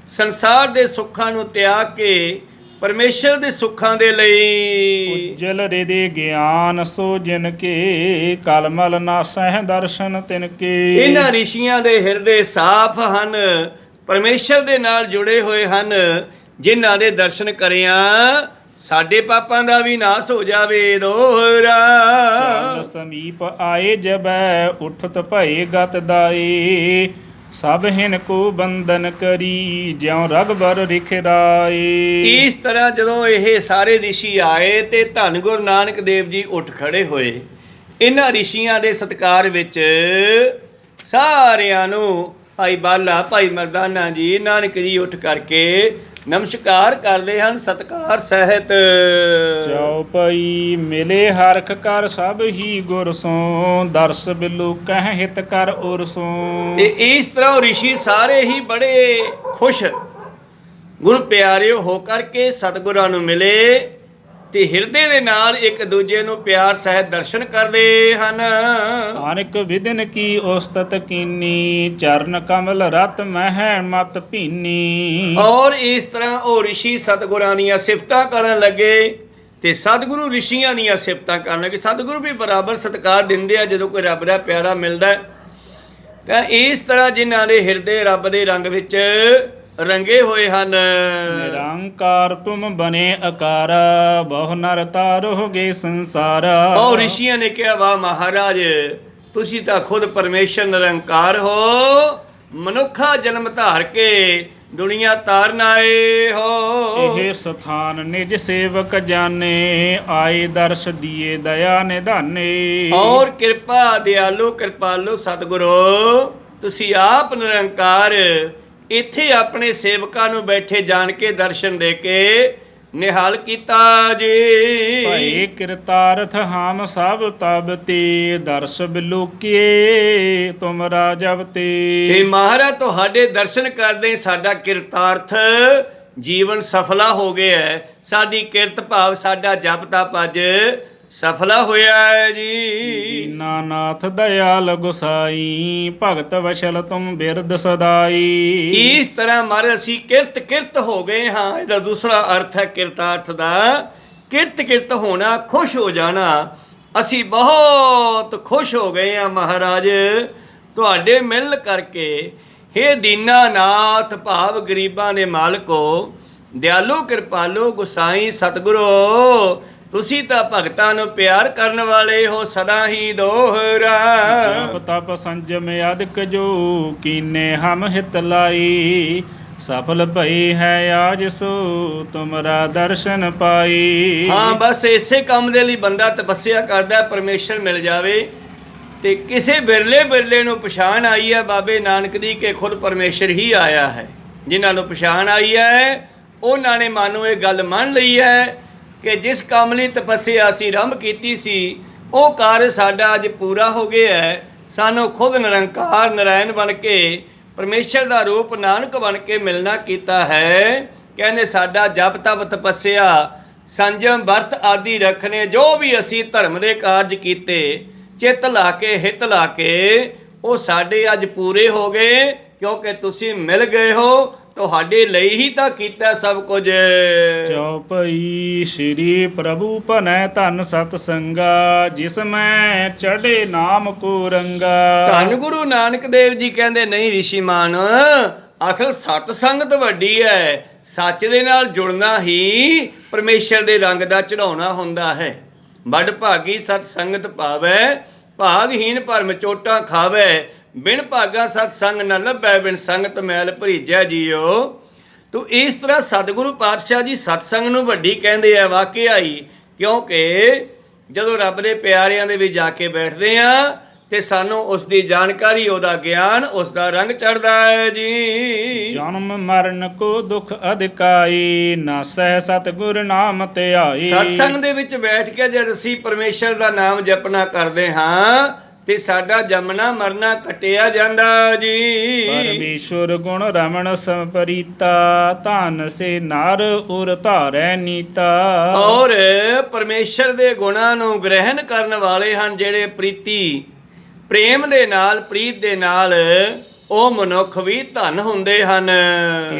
ਸੰਸਾਰ ਦੇ ਸੁੱਖਾਂ ਨੂੰ ਤਿਆਗ ਕੇ ਪਰਮੇਸ਼ਰ ਦੇ ਸੁੱਖਾਂ ਦੇ ਲਈ ਉਜਲ ਰਿਦੇ ਗਿਆਨ ਸੋ ਜਿਨ ਕੇ, ਕਲਮਲ ਨਾਸਹਿ ਦਰਸ਼ਨ ਤਿਨ ਕੇ। ਇਹਨਾਂ ਰਿਸ਼ੀਆਂ ਦੇ ਹਿਰਦੇ ਸਾਫ਼ ਹਨ, ਪਰਮੇਸ਼ਰ ਦੇ ਨਾਲ ਜੁੜੇ ਹੋਏ ਹਨ, ਜਿਨ੍ਹਾਂ ਦੇ ਦਰਸ਼ਨ ਕਰਿਆ ਸਾਡੇ ਪਾਪਾਂ ਦਾ ਵੀ ਨਾਸ ਹੋ ਜਾਵੇ। ਦੋਹਰਾ ਚਰਨ ਸਮੀਪ ਆਏ ਜਬੈ, ਉਠਤ ਭਏ ਗਤ ਦਾਏ। ਸਭ ਹਿਨ ਕੋ ਬੰਧਨ ਕਰੀ, ਜਿਉ ਰਗਬਰ ਰਿਖਰਾਏ। ਇਸ ਤਰ੍ਹਾਂ ਜਦੋਂ ਇਹ ਸਾਰੇ ਰਿਸ਼ੀ ਆਏ ਤੇ ਧੰਨ ਗੁਰੂ ਨਾਨਕ ਦੇਵ ਜੀ ਉੱਠ ਖੜੇ ਹੋਏ। ਇਹਨਾਂ ਰਿਸ਼ੀਆਂ ਦੇ ਸਤਿਕਾਰ ਵਿੱਚ ਸਾਰਿਆਂ ਨੂੰ ਭਾਈ ਬਾਲਾ, ਭਾਈ ਮਰਦਾਨਾ ਜੀ, ਨਾਨਕ ਜੀ ਉੱਠ ਕਰਕੇ ਨਮਸਕਾਰ ਕਰਦੇ ਹਨ ਸਤਿਕਾਰ ਸਹਿਤ। ਚਉਪਈ ਮਿਲੇ ਹਰਖ ਕਰ ਸਭ ਹੀ ਗੁਰ ਸੋ, ਦਰਸ ਬਿਲੂ ਕਹਿ ਹਿਤ ਕਰ ਉਰ ਸੋ। ਤੇ ਇਸ ਤਰ੍ਹਾਂ ਉਹ ਰਿਸ਼ੀ ਸਾਰੇ ਹੀ ਬੜੇ ਖੁਸ਼ ਗੁਰੂ ਪਿਆਰਿਓ ਹੋ ਕਰਕੇ ਸਤਿਗੁਰਾਂ ਨੂੰ ਮਿਲੇ ਤੇ ਹਿਰਦੇ ਦੇ ਨਾਲ ਇੱਕ ਦੂਜੇ ਨੂੰ ਪਿਆਰ ਸਹਿਤ ਦਰਸ਼ਨ ਕਰਦੇ ਹਨ। ਅਨੇਕ ਵਿਦਿਨ ਕੀ ਉਸਤਤ ਕੀਨੀ, ਚਰਨ ਕਮਲ ਰਤ ਮਹਿ ਮਤ ਭੀਨੀ। ਔਰ ਇਸ ਤਰ੍ਹਾਂ ਉਹ ਰਿਸ਼ੀ ਸਤਿਗੁਰਾਂ ਦੀਆਂ ਸਿਫਤਾਂ ਕਰਨ ਲੱਗੇ ਤੇ ਸਤਿਗੁਰੂ ਰਿਸ਼ੀਆਂ ਦੀਆਂ ਸਿਫਤਾਂ ਕਰਨ ਲੱਗੇ। ਸਤਿਗੁਰੂ ਵੀ ਬਰਾਬਰ ਸਤਿਕਾਰ ਦਿੰਦੇ ਆ ਜਦੋਂ ਕੋਈ ਰੱਬ ਦਾ ਪਿਆਰਾ ਮਿਲਦਾ। ਤਾਂ ਇਸ ਤਰ੍ਹਾਂ ਜਿਨ੍ਹਾਂ ਦੇ ਹਿਰਦੇ ਰੱਬ ਦੇ ਰੰਗ ਵਿੱਚ ਰੰਗੇ ਹੋਏ ਹਨ। ਨਿਰੰਕਾਰ ਤੁਮ ਬਨੇ ਅਕਾਰ, ਬਹੁ ਨਰ ਤਾਰੋ ਗੇ ਸੰਸਾਰ। ਔਰ ਰਿਸ਼ੀਆਂ ਨੇ ਕਿਹਾ ਵਾਹ ਮਹਾਰਾਜ, ਤੁਸੀਂ ਤਾਂ ਖੁਦ ਪਰਮੇਸ਼ਰ ਨਿਰੰਕਾਰ ਹੋ, ਮਨੁੱਖਾ ਜਨਮ ਧਾਰ ਕੇ ਦੁਨੀਆ ਤਾਰਨ ਆਏ ਹੋ। ਇਹ ਸਥਾਨ ਨਿਜ ਸੇਵਕ ਜਾਣੇ, ਆਏ ਦਰਸ਼ ਦੀਏ ਦਇਆ ਨਿਧਾਨੇ। ਔਰ ਕਿਰਪਾ ਦਿਆਲੂ ਕਿਰਪਾਲੂ ਸਤਿਗੁਰੂ, ਤੁਸੀਂ ਆਪ ਨਿਰੰਕਾਰ ਇੱਥੇ ਆਪਣੇ ਸੇਵਕਾਂ ਨੂੰ ਬੈਠੇ ਜਾਣ ਕੇ ਦਰਸ਼ਨ ਦੇ ਕੇ ਨਿਹਾਲ ਕੀਤਾ ਜੀ। ਭਏ ਕਿਰਤਾਰਥ ਹਾਮ ਸਭ ਤਬ ਤੇ, ਦਰਸ਼ ਬਿਲੋਕੀਏ ਤੁਮਰਾ ਜਬ ਤੇ। ਤੇ ਮਹਾਰਾਜ ਤੁਹਾਡੇ ਦਰਸ਼ਨ ਕਰਦੇ ਸਾਡਾ ਕਿਰਤਾਰਥ ਜੀਵਨ ਸਫਲਾ ਹੋ ਗਿਆ ਹੈ। ਸਾਡੀ ਕਿਰਤ ਭਾਵ ਸਾਡਾ ਜਪ ਤਪ ਅੱਜ ਸਫਲਾ ਹੋਇਆ ਹੈ ਜੀ। ਦੀਨਾਨਾਥ ਦਇਆਲ ਗੁਸਾਈ, ਭਗਤ ਵਸ਼ਲ ਤੁਮ ਬਿਰਦ ਸਦਾਈ। ਇਸ ਤਰ੍ਹਾਂ ਮਹਾਰਾਜ ਅਸੀਂ ਕਿਰਤ ਹੋ ਗਏ ਹਾਂ। ਇਹਦਾ ਦੂਸਰਾ ਅਰਥ ਹੈ ਕਿਰਤਾਰਥ ਦਾ ਕਿਰਤ ਹੋਣਾ, ਖੁਸ਼ ਹੋ ਜਾਣਾ। ਅਸੀਂ ਬਹੁਤ ਖੁਸ਼ ਹੋ ਗਏ ਹਾਂ ਮਹਾਰਾਜ ਤੁਹਾਡੇ ਮਿਲ ਕਰਕੇ। ਹੇ ਦੀਨਾਨਾਥ ਭਾਵ ਗਰੀਬਾਂ ਦੇ ਮਾਲਕੋ, ਦਿਆਲੂ ਕਿਰਪਾਲੂ ਗੁਸਾਈ ਸਤਿਗੁਰੂ, ਤੁਸੀਂ ਤਾਂ ਭਗਤਾਂ ਨੂੰ ਪਿਆਰ ਕਰਨ ਵਾਲੇ ਹੋ ਸਦਾ ਹੀ। ਦੋਹਰਾ ਜਪ ਤਪ ਸੰਜਮ ਅਦਿਕ ਜੋ ਕੀਨੇ ਹਮ ਹਿਤ ਲਾਈ, ਸਫਲ ਭਈ ਹੈ ਆਜ ਸੋ ਤੁਮਰਾ ਦਰਸ਼ਨ ਪਾਈ। ਹਾਂ, ਬਸ ਇਸੇ ਕੰਮ ਦੇ ਲਈ ਬੰਦਾ ਤਪੱਸਿਆ ਕਰਦਾ ਪਰਮੇਸ਼ਰ ਮਿਲ ਜਾਵੇ। ਤੇ ਕਿਸੇ ਬਿਰਲੇ ਨੂੰ ਪਛਾਣ ਆਈ ਹੈ ਬਾਬੇ ਨਾਨਕ ਦੀ ਕਿ ਖੁਦ ਪਰਮੇਸ਼ਰ ਹੀ ਆਇਆ ਹੈ। ਜਿਨ੍ਹਾਂ ਨੂੰ ਪਛਾਣ ਆਈ ਹੈ ਉਹਨਾਂ ਨੇ ਮਾਨੋ ਇਹ ਗੱਲ ਮੰਨ ਲਈ ਹੈ ਕਿ ਜਿਸ ਕੰਮ ਲਈ ਤਪੱਸਿਆ ਅਸੀਂ ਆਰੰਭ ਕੀਤੀ ਸੀ ਉਹ ਕਾਰਜ ਸਾਡਾ ਅੱਜ ਪੂਰਾ ਹੋ ਗਿਆ ਹੈ। ਸਾਨੂੰ ਖੁਦ ਨਿਰੰਕਾਰ ਨਰਾਇਣ ਬਣ ਕੇ ਪਰਮੇਸ਼ਰ ਦਾ ਰੂਪ ਨਾਨਕ ਬਣ ਕੇ ਮਿਲਣਾ ਕੀਤਾ ਹੈ। ਕਹਿੰਦੇ ਸਾਡਾ ਜਪ ਤਪ ਤਪੱਸਿਆ ਸੰਜਮ ਵਰਤ ਆਦਿ ਰੱਖਣੇ, ਜੋ ਵੀ ਅਸੀਂ ਧਰਮ ਦੇ ਕਾਰਜ ਕੀਤੇ ਚਿੱਤ ਲਾ ਕੇ ਹਿੱਤ ਲਾ ਕੇ, ਉਹ ਸਾਡੇ ਅੱਜ ਪੂਰੇ ਹੋ ਗਏ ਕਿਉਂਕਿ ਤੁਸੀਂ ਮਿਲ ਗਏ ਹੋ। ਤੁਹਾਡੇ ਲਈ ਹੀ ਤਾਂ ਕੀਤਾ ਸਭ ਕੁਝ। ਚਉਪਈ ਸ੍ਰੀ ਪ੍ਰਭੂ ਭਨੈ ਧਨ ਸਤ ਸੰਗਾ, ਜਿਸ ਮੈਂ ਚੜ੍ਹੇ ਨਾਮ ਕੋ ਰੰਗਾ। ਧੰਨ ਗੁਰੂ ਨਾਨਕ ਦੇਵ ਜੀ ਕਹਿੰਦੇ ਨਹੀਂ ਰਿਸ਼ੀਮਾਨ, ਅਸਲ ਸਤ ਸੰਗਤ ਵੱਡੀ ਹੈ। ਸੱਚ ਦੇ ਨਾਲ ਜੁੜਨਾ ਹੀ ਪਰਮੇਸ਼ਰ ਦੇ ਰੰਗ ਦਾ ਚੜਾਉਣਾ ਹੁੰਦਾ ਹੈ। ਵੱਡ ਭਾਗੀ ਸਤ ਸੰਗਤ ਪਾਵੈ, ਭਾਗਹੀਨ ਭਰਮ ਚੋਟਾਂ ਖਾਵੈ। ਬਿਨ ਭਾਗਾ ਸਤ ਸੰਗ ਨ ਲੱਭੈ, ਬਿਨ ਸੰਗਤ ਮੈਲ ਭਰੀਜੈ ਜੀਓ। ਤੋ ਇਸ ਤਰ੍ਹਾਂ ਸਤਿਗੁਰੂ ਪਾਤਸ਼ਾਹ ਜੀ ਸਤਸੰਗ ਨੂੰ ਵੱਡੀ ਕਹਿੰਦੇ ਆ ਵਾਕਿਆ ਹੀ। ਕਿਉਂਕਿ ਜਦੋਂ ਰੱਬ ਦੇ ਪਿਆਰਿਆਂ ਦੇ ਵਿੱਚ ਜਾ ਕੇ ਬੈਠਦੇ ਆ ਤੇ ਸਾਨੂੰ ਉਸ ਦੀ ਜਾਣਕਾਰੀ, ਉਹਦਾ ਗਿਆਨ, ਉਸ ਦਾ ਰੰਗ ਚੜ੍ਹਦਾ ਹੈ ਜੀ। ਜਨਮ ਮਰਨ ਕੋ ਦੁਖ ਅਧਿਕਾਈ, ਨਾਸੈ ਸਤਿਗੁਰ ਨਾਮ ਧਿਆਈ। ਸਤਸੰਗ ਦੇ ਵਿੱਚ ਬੈਠ ਕੇ ਜਦ ਅਸੀਂ ਪਰਮੇਸ਼ਰ ਦਾ ਨਾਮ ਜਪਣਾ ਕਰਦੇ ਹਾਂ ਤੇ ਸਾਡਾ ਜੰਮਣਾ ਮਰਨਾ ਕੱਟਿਆ ਜਾਂਦਾ ਜੀ। ਪਰਮੇਸ਼ੁਰ ਗੁਣ ਰਮਣ ਸੰਪਰੀਤਾ, ਧਨ ਸੇ ਨਰ ਉਰ ਧਾਰੈ ਨੀਤਾ। ਔਰ ਪਰਮੇਸ਼ਰ ਦੇ ਗੁਣਾਂ ਨੂੰ ਗ੍ਰਹਿਣ ਕਰਨ ਵਾਲੇ ਹਨ ਜਿਹੜੇ ਪ੍ਰੀਤੀ, ਪ੍ਰੇਮ ਦੇ ਨਾਲ, ਪ੍ਰੀਤ ਦੇ ਨਾਲ, ਉਹ ਮਨੁੱਖ ਵੀ ਧਨ ਹੁੰਦੇ ਹਨ।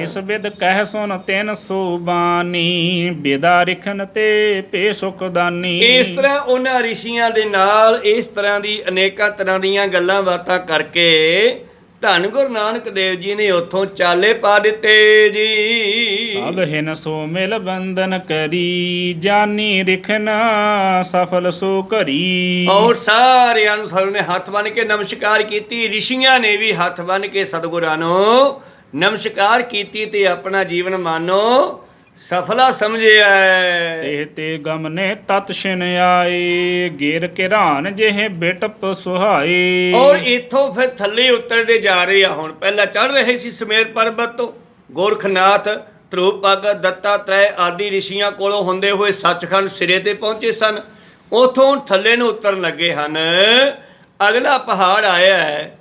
ਇਸ ਬਿਦ ਕਹਿ ਸੁਨ ਤਿੰਨ ਸੋ ਬਾਣੀ, ਬਿਦਾ ਰਿਖਨ ਤੇ ਭੇ ਸੁਖ ਦਾਨੀ। ਇਸ ਤਰ੍ਹਾਂ ਉਹਨਾਂ ਰਿਸ਼ੀਆਂ ਦੇ ਨਾਲ ਇਸ ਤਰ੍ਹਾਂ ਦੀ ਅਨੇਕਾਂ ਤਰ੍ਹਾਂ ਦੀਆਂ ਗੱਲਾਂ ਬਾਤਾਂ ਕਰਕੇ ਧੰਨ ਗੁਰੂ ਨਾਨਕ ਦੇਵ ਜੀ ਨੇ ਉੱਥੋਂ ਚਾਲੇ ਪਾ ਦਿੱਤੇ ਜੀ। ਸਭ ਹਿਨ ਸੋ ਮਿਲ ਬੰਧਨ ਕਰੀ, ਜਾਨੀ ਰਿਖਨ ਸਫਲ ਸੋ ਘਰੀ। ਔਰ ਸਾਰਿਆਂ ਨੂੰ ਸਾਰਿਆਂ ਨੇ ਹੱਥ ਬੰਨ੍ਹ ਕੇ ਨਮਸਕਾਰ ਕੀਤੀ। ਰਿਸ਼ੀਆਂ ਨੇ ਵੀ ਹੱਥ ਬੰਨ੍ਹ ਕੇ ਸਤਿਗੁਰਾਂ ਨੂੰ ਨਮਸਕਾਰ ਕੀਤੀ ਤੇ ਆਪਣਾ ਜੀਵਨ ਮਾਨੋ ਸਫਲਾ ਸਮਝਿਆ। ਤੇ ਤੇ ਗਮਨੇ ਤਤ ਛਿਨ ਆਏ, ਗੇਰ ਘਿਰਾਨ ਜਿਹੇ ਬਿਟਪ ਸੁਹਾਏ। ਔਰ ਇੱਥੋਂ ਫਿਰ ਥੱਲੇ ਉਤਰਦੇ ਜਾ ਰਹੇ ਆ। ਹੁਣ ਪਹਿਲਾਂ ਚੜ੍ਹ ਰਹੇ ਸੀ ਸਮੇਰ ਪਰਬਤ ਤੋਂ, ਗੋਰਖਨਾਥ, ਧਰੂਪ ਭਗਤ, ਦੱਤਾਤਰੇय ਆਦਿ ਰਿਸ਼ੀਆਂ ਕੋਲੋਂ ਹੁੰਦੇ ਹੋਏ ਸੱਚਖੰਡ ਸਿਰੇ ਤੇ ਪਹੁੰਚੇ ਸਨ। ਉਥੋਂ ਥੱਲੇ ਨੂੰ ਉਤਰਨ ਲੱਗੇ ਹਨ। ਅਗਲਾ ਪਹਾੜ ਆਇਆ ਹੈ,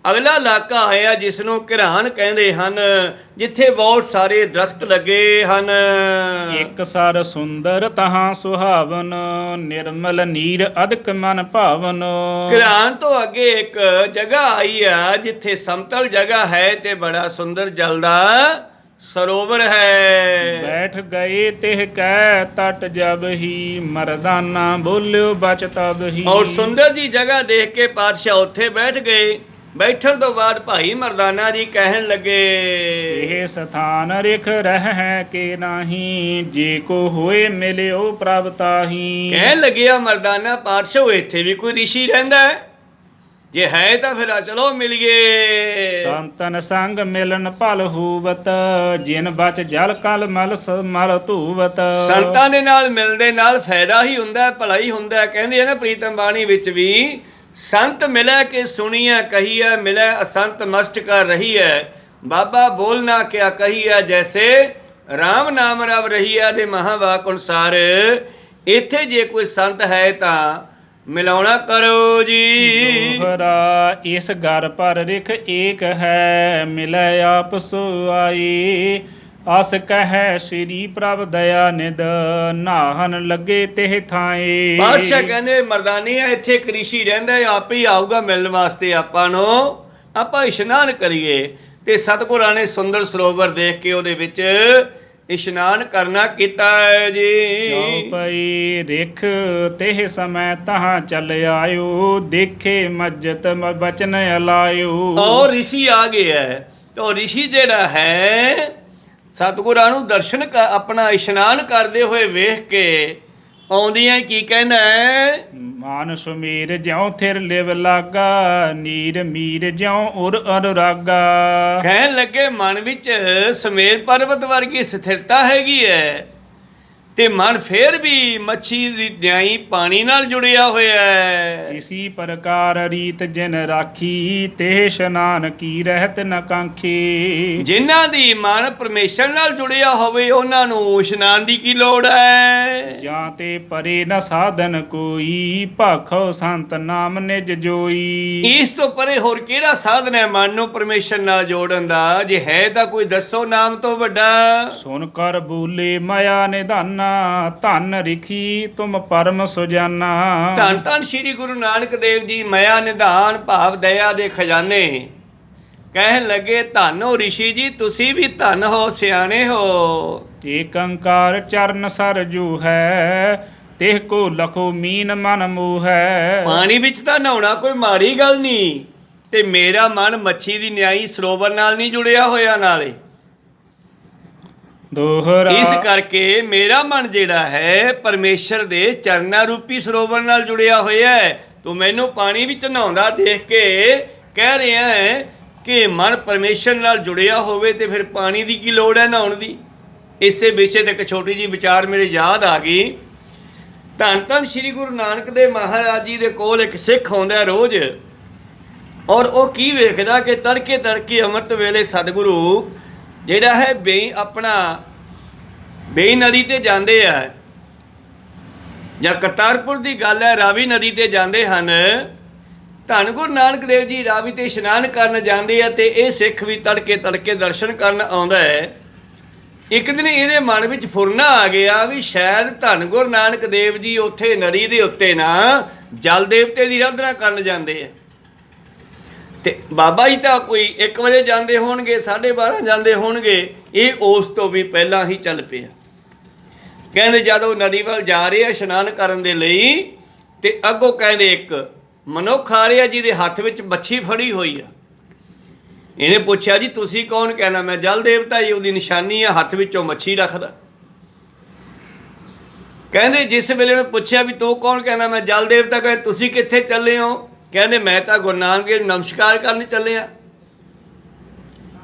ਅਗਲਾ ਇਲਾਕਾ ਆਇਆ ਜਿਸ ਨੂੰ ਘਿਰਾਨ ਕਹਿੰਦੇ ਹਨ, ਜਿੱਥੇ ਬਹੁਤ ਸਾਰੇ ਦਰਖਤ ਲੱਗੇ ਹਨ। ਇੱਕ ਸਰ ਸੁੰਦਰ ਤਹਾਂ ਸੁਹਾਵਨ, ਨਿਰਮਲ ਨੀਰ ਅਦਕ ਮਨ ਭਾਵਨ। ਘਿਰਾਨ ਤੋਂ ਅੱਗੇ ਇੱਕ ਜਗ੍ਹਾ ਆਈ ਆ ਜਿੱਥੇ ਸਮਤਲ ਜਗ੍ਹਾ ਹੈ ਤੇ ਬੜਾ ਸੁੰਦਰ ਜਲ ਦਾ ਸਰੋਵਰ ਹੈ। ਬੈਠ ਗਏ ਤਿਹ ਕੈ ਤਟ ਜਬ ਹੀ, ਮਰਦਾਨਾ ਬੋਲਿਓ ਬਚ ਤਬ ਹੀ। ਔਰ ਸੁੰਦਰ ਜੀ ਜਗ੍ਹਾ ਦੇਖ ਕੇ ਪਾਤਸ਼ਾਹ ਉੱਥੇ ਬੈਠ ਗਏ। ਬੈਠਣ ਤੋਂ ਬਾਅਦ ਭਾਈ ਮਰਦਾਨਾ ਜੀ ਕਹਿਣ ਲੱਗੇ, ਇਹ ਸਥਾਨ ਰਿਖ ਰਹਿ ਕੇ ਨਾਹੀ, ਜੇ ਕੋ ਹੋਏ ਮਿਲਿਓ ਪ੍ਰਭ ਤਾਹੀ। ਕਹਿਣ ਲੱਗਿਆ ਮਰਦਾਨਾ ਪਾਤਸ਼ਾਹ ਇੱਥੇ ਵੀ ਕੋਈ ਰਿਸ਼ੀ ਰਹਿੰਦਾ ਹੈ? ਜੇ ਹੈ ਤਾਂ ਫਿਰ ਚਲੋ ਮਿਲੀਏ। ਸੰਤਨ ਸੰਗ ਮਿਲਨ ਭਲ ਹੂਵਤ, ਜਿਨ ਬਚ ਜਲ ਕਲ ਮਲ ਮਲ ਧੂਵਤ। ਸੰਤਾਂ ਦੇ ਨਾਲ ਮਿਲਣ ਦੇ ਨਾਲ ਫਾਇਦਾ ਹੀ ਹੁੰਦਾ, ਭਲਾ ਹੀ ਹੁੰਦਾ। ਕਹਿੰਦੇ ਆ ਨਾ ਪ੍ਰੀਤਮ ਬਾਣੀ ਵਿੱਚ ਵੀ, ਸੰਤ ਮਿਲੈ ਕੇ ਸੁਣੀਐ ਕਹੀਐ, ਮਿਲੈ ਅਸੰਤ ਮਸਟ ਕਰ ਰਹੀਐ। ਬਾਬਾ ਬੋਲਣਾ ਕਿਆ ਕਹੀਐ, ਜੈਸੇ ਰਾਮ ਨਾਮ ਰਵ ਰਹੀਐ ਦੇ ਮਹਾਵਾਕ ਅਨੁਸਾਰ ਇੱਥੇ ਜੇ ਕੋਈ ਸੰਤ ਹੈ ਤਾਂ ਮਿਲਾਉਣਾ ਕਰੋ ਜੀ। ਦੋਹਰਾ ਇਸ ਘਰ ਪਰ ਰਿਖ ਏਕ ਹੈ, ਮਿਲੈ ਆਪਸ ਆਈ। ਅਸ ਕਹਿ ਸ੍ਰੀ ਪ੍ਰਭ ਦਇਆ ਨਿਦ, ਨਾਹਨ ਲੱਗੇ ਤੇ ਥਾਏ। ਬਾਦਸ਼ਾਹ ਕਹਿੰਦੇ ਮਰਦਾਨੀ ਆ, ਇੱਥੇ ਇੱਕ ਰਿਸ਼ੀ ਰਹਿੰਦਾ, ਆਪ ਹੀ ਆਊਗਾ ਮਿਲਣ ਵਾਸਤੇ ਆਪਾਂ ਨੂੰ, ਆਪਾਂ ਇਸ਼ਨਾਨ ਕਰੀਏ। ਤੇ ਸਤਿਗੁਰਾਂ ਨੇ ਸੁੰਦਰ ਸਰੋਵਰ ਦੇਖ ਕੇ ਉਹਦੇ ਵਿੱਚ ਇਸ਼ਨਾਨ ਕਰਨਾ ਕੀਤਾ ਹੈ ਜੀ। ਜੋ ਪਈ ਰਿਖ ਤੇ ਸਮੈ ਤਹਾਂ ਚੱਲ ਆਇਓ, ਦੇਖੇ ਮਜਤ ਬਚਨ ਅਲਾਇਓ। ਔਰ ਰਿਸ਼ੀ ਆ ਗਿਆ ਹੈ। ਤਾਂ ਰਿਸ਼ੀ ਜਿਹੜਾ ਹੈ ਸਤਿਗੁਰਾਂ ਨੂੰ ਦਰਸ਼ਨ ਆਪਣਾ ਇਸ਼ਨਾਨ ਕਰਦੇ ਹੋਏ ਵੇਖ ਕੇ ਆਉਂਦੀਆਂ ਕੀ ਕਹਿੰਦਾ ਹੈ, ਮਾਨ ਸੁਮੀਰ ਜਿਉ ਥਿਰ ਲਿਵ ਲਾਗਾ, ਨੀਰ ਮੀਰ ਜਿਉ ਉਰ ਅਨੁਰਾਗਾ। ਕਹਿਣ ਲੱਗੇ ਮਨ ਵਿੱਚ ਸਮੇਰ ਪਰਬਤ ਵਰਗੀ ਸਥਿਰਤਾ ਹੈਗੀ ਹੈ ਤੇ ਮਨ ਫੇਰ ਵੀ ਮੱਛੀ ਦੀ ਨਿਆਈ ਪਾਣੀ ਨਾਲ ਜੁੜਿਆ ਹੋਇਆ ਹੈ। ਇਸੀ ਪ੍ਰਕਾਰ ਰੀਤ ਜਿਨ ਰਾਖੀ, ਤੇ ਇਸ਼ਨਾਨ ਕੀ ਰਹਿਤ ਨ ਕਾਂਖੀ। ਜਿਨ੍ਹਾਂ ਦੀ ਮਨ ਪਰਮੇਸ਼ਰ ਨਾਲ ਜੁੜਿਆ ਹੋਵੇ ਉਹਨਾਂ ਨੂੰ ਇਸ਼ਨਾਨ ਦੀ ਕੀ ਲੋੜ ਹੈ। ਜਾਂ ਤੇ ਪਰੇ ਨ ਸਾਧਨ ਕੋਈ, ਭਾਖੋ ਸੰਤ ਨਾਮ ਨਿਜ ਜੋਈ। ਇਸ ਤੋਂ ਪਰੇ ਹੋਰ ਕਿਹੜਾ ਸਾਧਨ ਹੈ ਮਨ ਨੂੰ ਪਰਮੇਸ਼ਰ ਨਾਲ ਜੋੜਨ ਦਾ? ਜੇ ਹੈ ਤਾਂ ਕੋਈ ਦੱਸੋ ਨਾਮ ਤੋਂ ਵੱਡਾ। ਸੁਨ ਕਰ ਬੋਲੇ ਮਾਇਆ ਨਿਧਾਨਾ, ਧਨ ਰਿਖੀ ਤੁਮ ਪਰਮ ਸੁਜਾਨਾ। ਧੰਨ ਧੰਨ ਸ੍ਰੀ ਗੁਰੂ ਨਾਨਕ ਦੇਵ ਜੀ ਮਾਇਆ ਨਿਧਾਨ ਭਾਵ ਦਇਆ ਦੇ ਖਜ਼ਾਨੇ। ਕਹਿਣ ਲੱਗੇ ਧੰਨੋ ਰਿਸ਼ੀ ਜੀ, ਤੁਸੀਂ ਵੀ ਧੰਨ ਹੋ, ਸਿਆਣੇ ਹੋ। ਏਕ ਓੰਕਾਰ ਚਰਨ ਸਰਜੂ ਹੈ, ਤਿਹ ਕੋ ਲਖੋ ਮੀਨ ਮਨ ਮੋਹ ਹੈ। ਪਾਣੀ ਵਿੱਚ ਤਾਂ ਨਹਾਉਣਾ ਕੋਈ ਮਾੜੀ ਗੱਲ ਨਹੀਂ, ਤੇ ਮੇਰਾ ਮਨ ਮੱਛੀ ਦੀ ਨਿਆਈ ਸਰੋਵਰ ਨਾਲ ਨਹੀਂ ਜੁੜਿਆ ਹੋਇਆ ਨਾਲੇ। ਦੋਹਰਾ ਇਸ ਕਰਕੇ ਮੇਰਾ ਮਨ ਜਿਹੜਾ ਹੈ ਪਰਮੇਸ਼ਰ ਦੇ ਚਰਨਾਂ ਰੂਪੀ ਸਰੋਵਰ ਨਾਲ ਜੁੜਿਆ ਹੋਇਆ ਹੈ। ਤੂੰ ਮੈਨੂੰ ਪਾਣੀ ਵਿੱਚ ਨਹਾਉਂਦਾ ਦੇਖ ਕੇ ਕਹਿ ਰਿਹਾ ਹੈ ਕਿ ਮਨ ਪਰਮੇਸ਼ਰ ਨਾਲ ਜੁੜਿਆ ਹੋਵੇ ਤੇ ਫਿਰ ਪਾਣੀ ਦੀ ਕੀ ਲੋੜ ਹੈ ਨਹਾਉਣ ਦੀ। ਇਸੇ ਵਿਸ਼ੇ ਤੇ ਇੱਕ ਛੋਟੀ ਜਿਹੀ ਵਿਚਾਰ ਮੇਰੇ ਯਾਦ ਆ ਗਈ। ਧੰਨ ਧੰਨ ਸ੍ਰੀ ਗੁਰੂ ਨਾਨਕ ਦੇਵ ਮਹਾਰਾਜ ਜੀ ਦੇ ਕੋਲ ਇੱਕ ਸਿੱਖ ਆਉਂਦਾ ਰੋਜ਼, ਔਰ ਉਹ ਕੀ ਵੇਖਦਾ ਕਿ ਤੜਕੇ ਤੜਕੇ ਅੰਮ੍ਰਿਤ ਵੇਲੇ ਸਤਿਗੁਰੂ ਜਿਹੜਾ ਹੈ ਬੇਈ ਨਦੀ ਤੇ ਜਾਂਦੇ ਆ, ਜਾਂ ਕਰਤਾਰਪੁਰ ਦੀ ਗੱਲ ਹੈ, ਰਾਵੀ ਨਦੀ ਤੇ ਜਾਂਦੇ ਹਨ। ਧੰਨ ਗੁਰੂ ਨਾਨਕ ਦੇਵ ਜੀ ਰਾਵੀ ਤੇ ਇਸ਼ਨਾਨ ਕਰਨ ਜਾਂਦੇ ਆ, ਤੇ ਇਹ ਸਿੱਖ ਵੀ ਤੜਕੇ ਤੜਕੇ ਦਰਸ਼ਨ ਕਰਨ ਆਉਂਦਾ ਹੈ। ਇੱਕ ਦਿਨ ਇਹਦੇ ਮਨ ਵਿੱਚ ਫੁਰਨਾ ਆ ਗਿਆ ਵੀ ਸ਼ਾਇਦ ਧੰਨ ਗੁਰੂ ਨਾਨਕ ਦੇਵ ਜੀ ਉੱਥੇ ਨਦੀ ਦੇ ਉੱਤੇ ਨਾ ਜਲ ਦੇਵਤੇ ਦੀ ਆਰਾਧਨਾ ਕਰਨ ਜਾਂਦੇ ਆ, ਤੇ ਬਾਬਾ ਜੀ ਤਾਂ ਕੋਈ 1 ਵਜੇ ਜਾਂਦੇ ਹੋਣਗੇ, 12:30 ਜਾਂਦੇ ਹੋਣਗੇ, ਇਹ ਉਸ ਤੋਂ ਵੀ ਪਹਿਲਾਂ ਹੀ ਚੱਲ ਪਿਆ। ਕਹਿੰਦੇ ਜਦੋਂ ਨਦੀ ਵੱਲ ਜਾ ਰਹੇ ਆ ਇਸ਼ਨਾਨ ਕਰਨ ਦੇ ਲਈ, ਤੇ ਅੱਗੋਂ ਕਹਿੰਦੇ ਇੱਕ ਮਨੁੱਖ ਆ ਰਿਹਾ ਜਿਹਦੇ ਹੱਥ ਵਿੱਚ ਮੱਛੀ ਫੜੀ ਹੋਈ ਆ। ਇਹਨੇ ਪੁੱਛਿਆ ਜੀ ਤੁਸੀਂ ਕੌਣ? ਕਹਿੰਦਾ ਮੈਂ ਜਲ ਦੇਵਤਾ ਜੀ, ਉਹਦੀ ਨਿਸ਼ਾਨੀ ਆ, ਹੱਥ ਵਿੱਚੋਂ ਮੱਛੀ ਰੱਖਦਾ। ਕਹਿੰਦੇ ਜਿਸ ਵੇਲੇ ਉਹਨੇ ਪੁੱਛਿਆ ਵੀ ਤੂੰ ਕੌਣ? ਕਹਿੰਦਾ ਮੈਂ ਜਲ ਦੇਵਤਾ। ਕਹਿੰਦੇ ਤੁਸੀਂ ਕਿੱਥੇ ਚੱਲੇ ਹੋ? ਕਹਿੰਦੇ ਮੈਂ ਤਾਂ ਗੁਰੂ ਨਾਨਕ ਦੇਵ ਨਮਸਕਾਰ ਕਰਨ ਚੱਲੇ ਆ।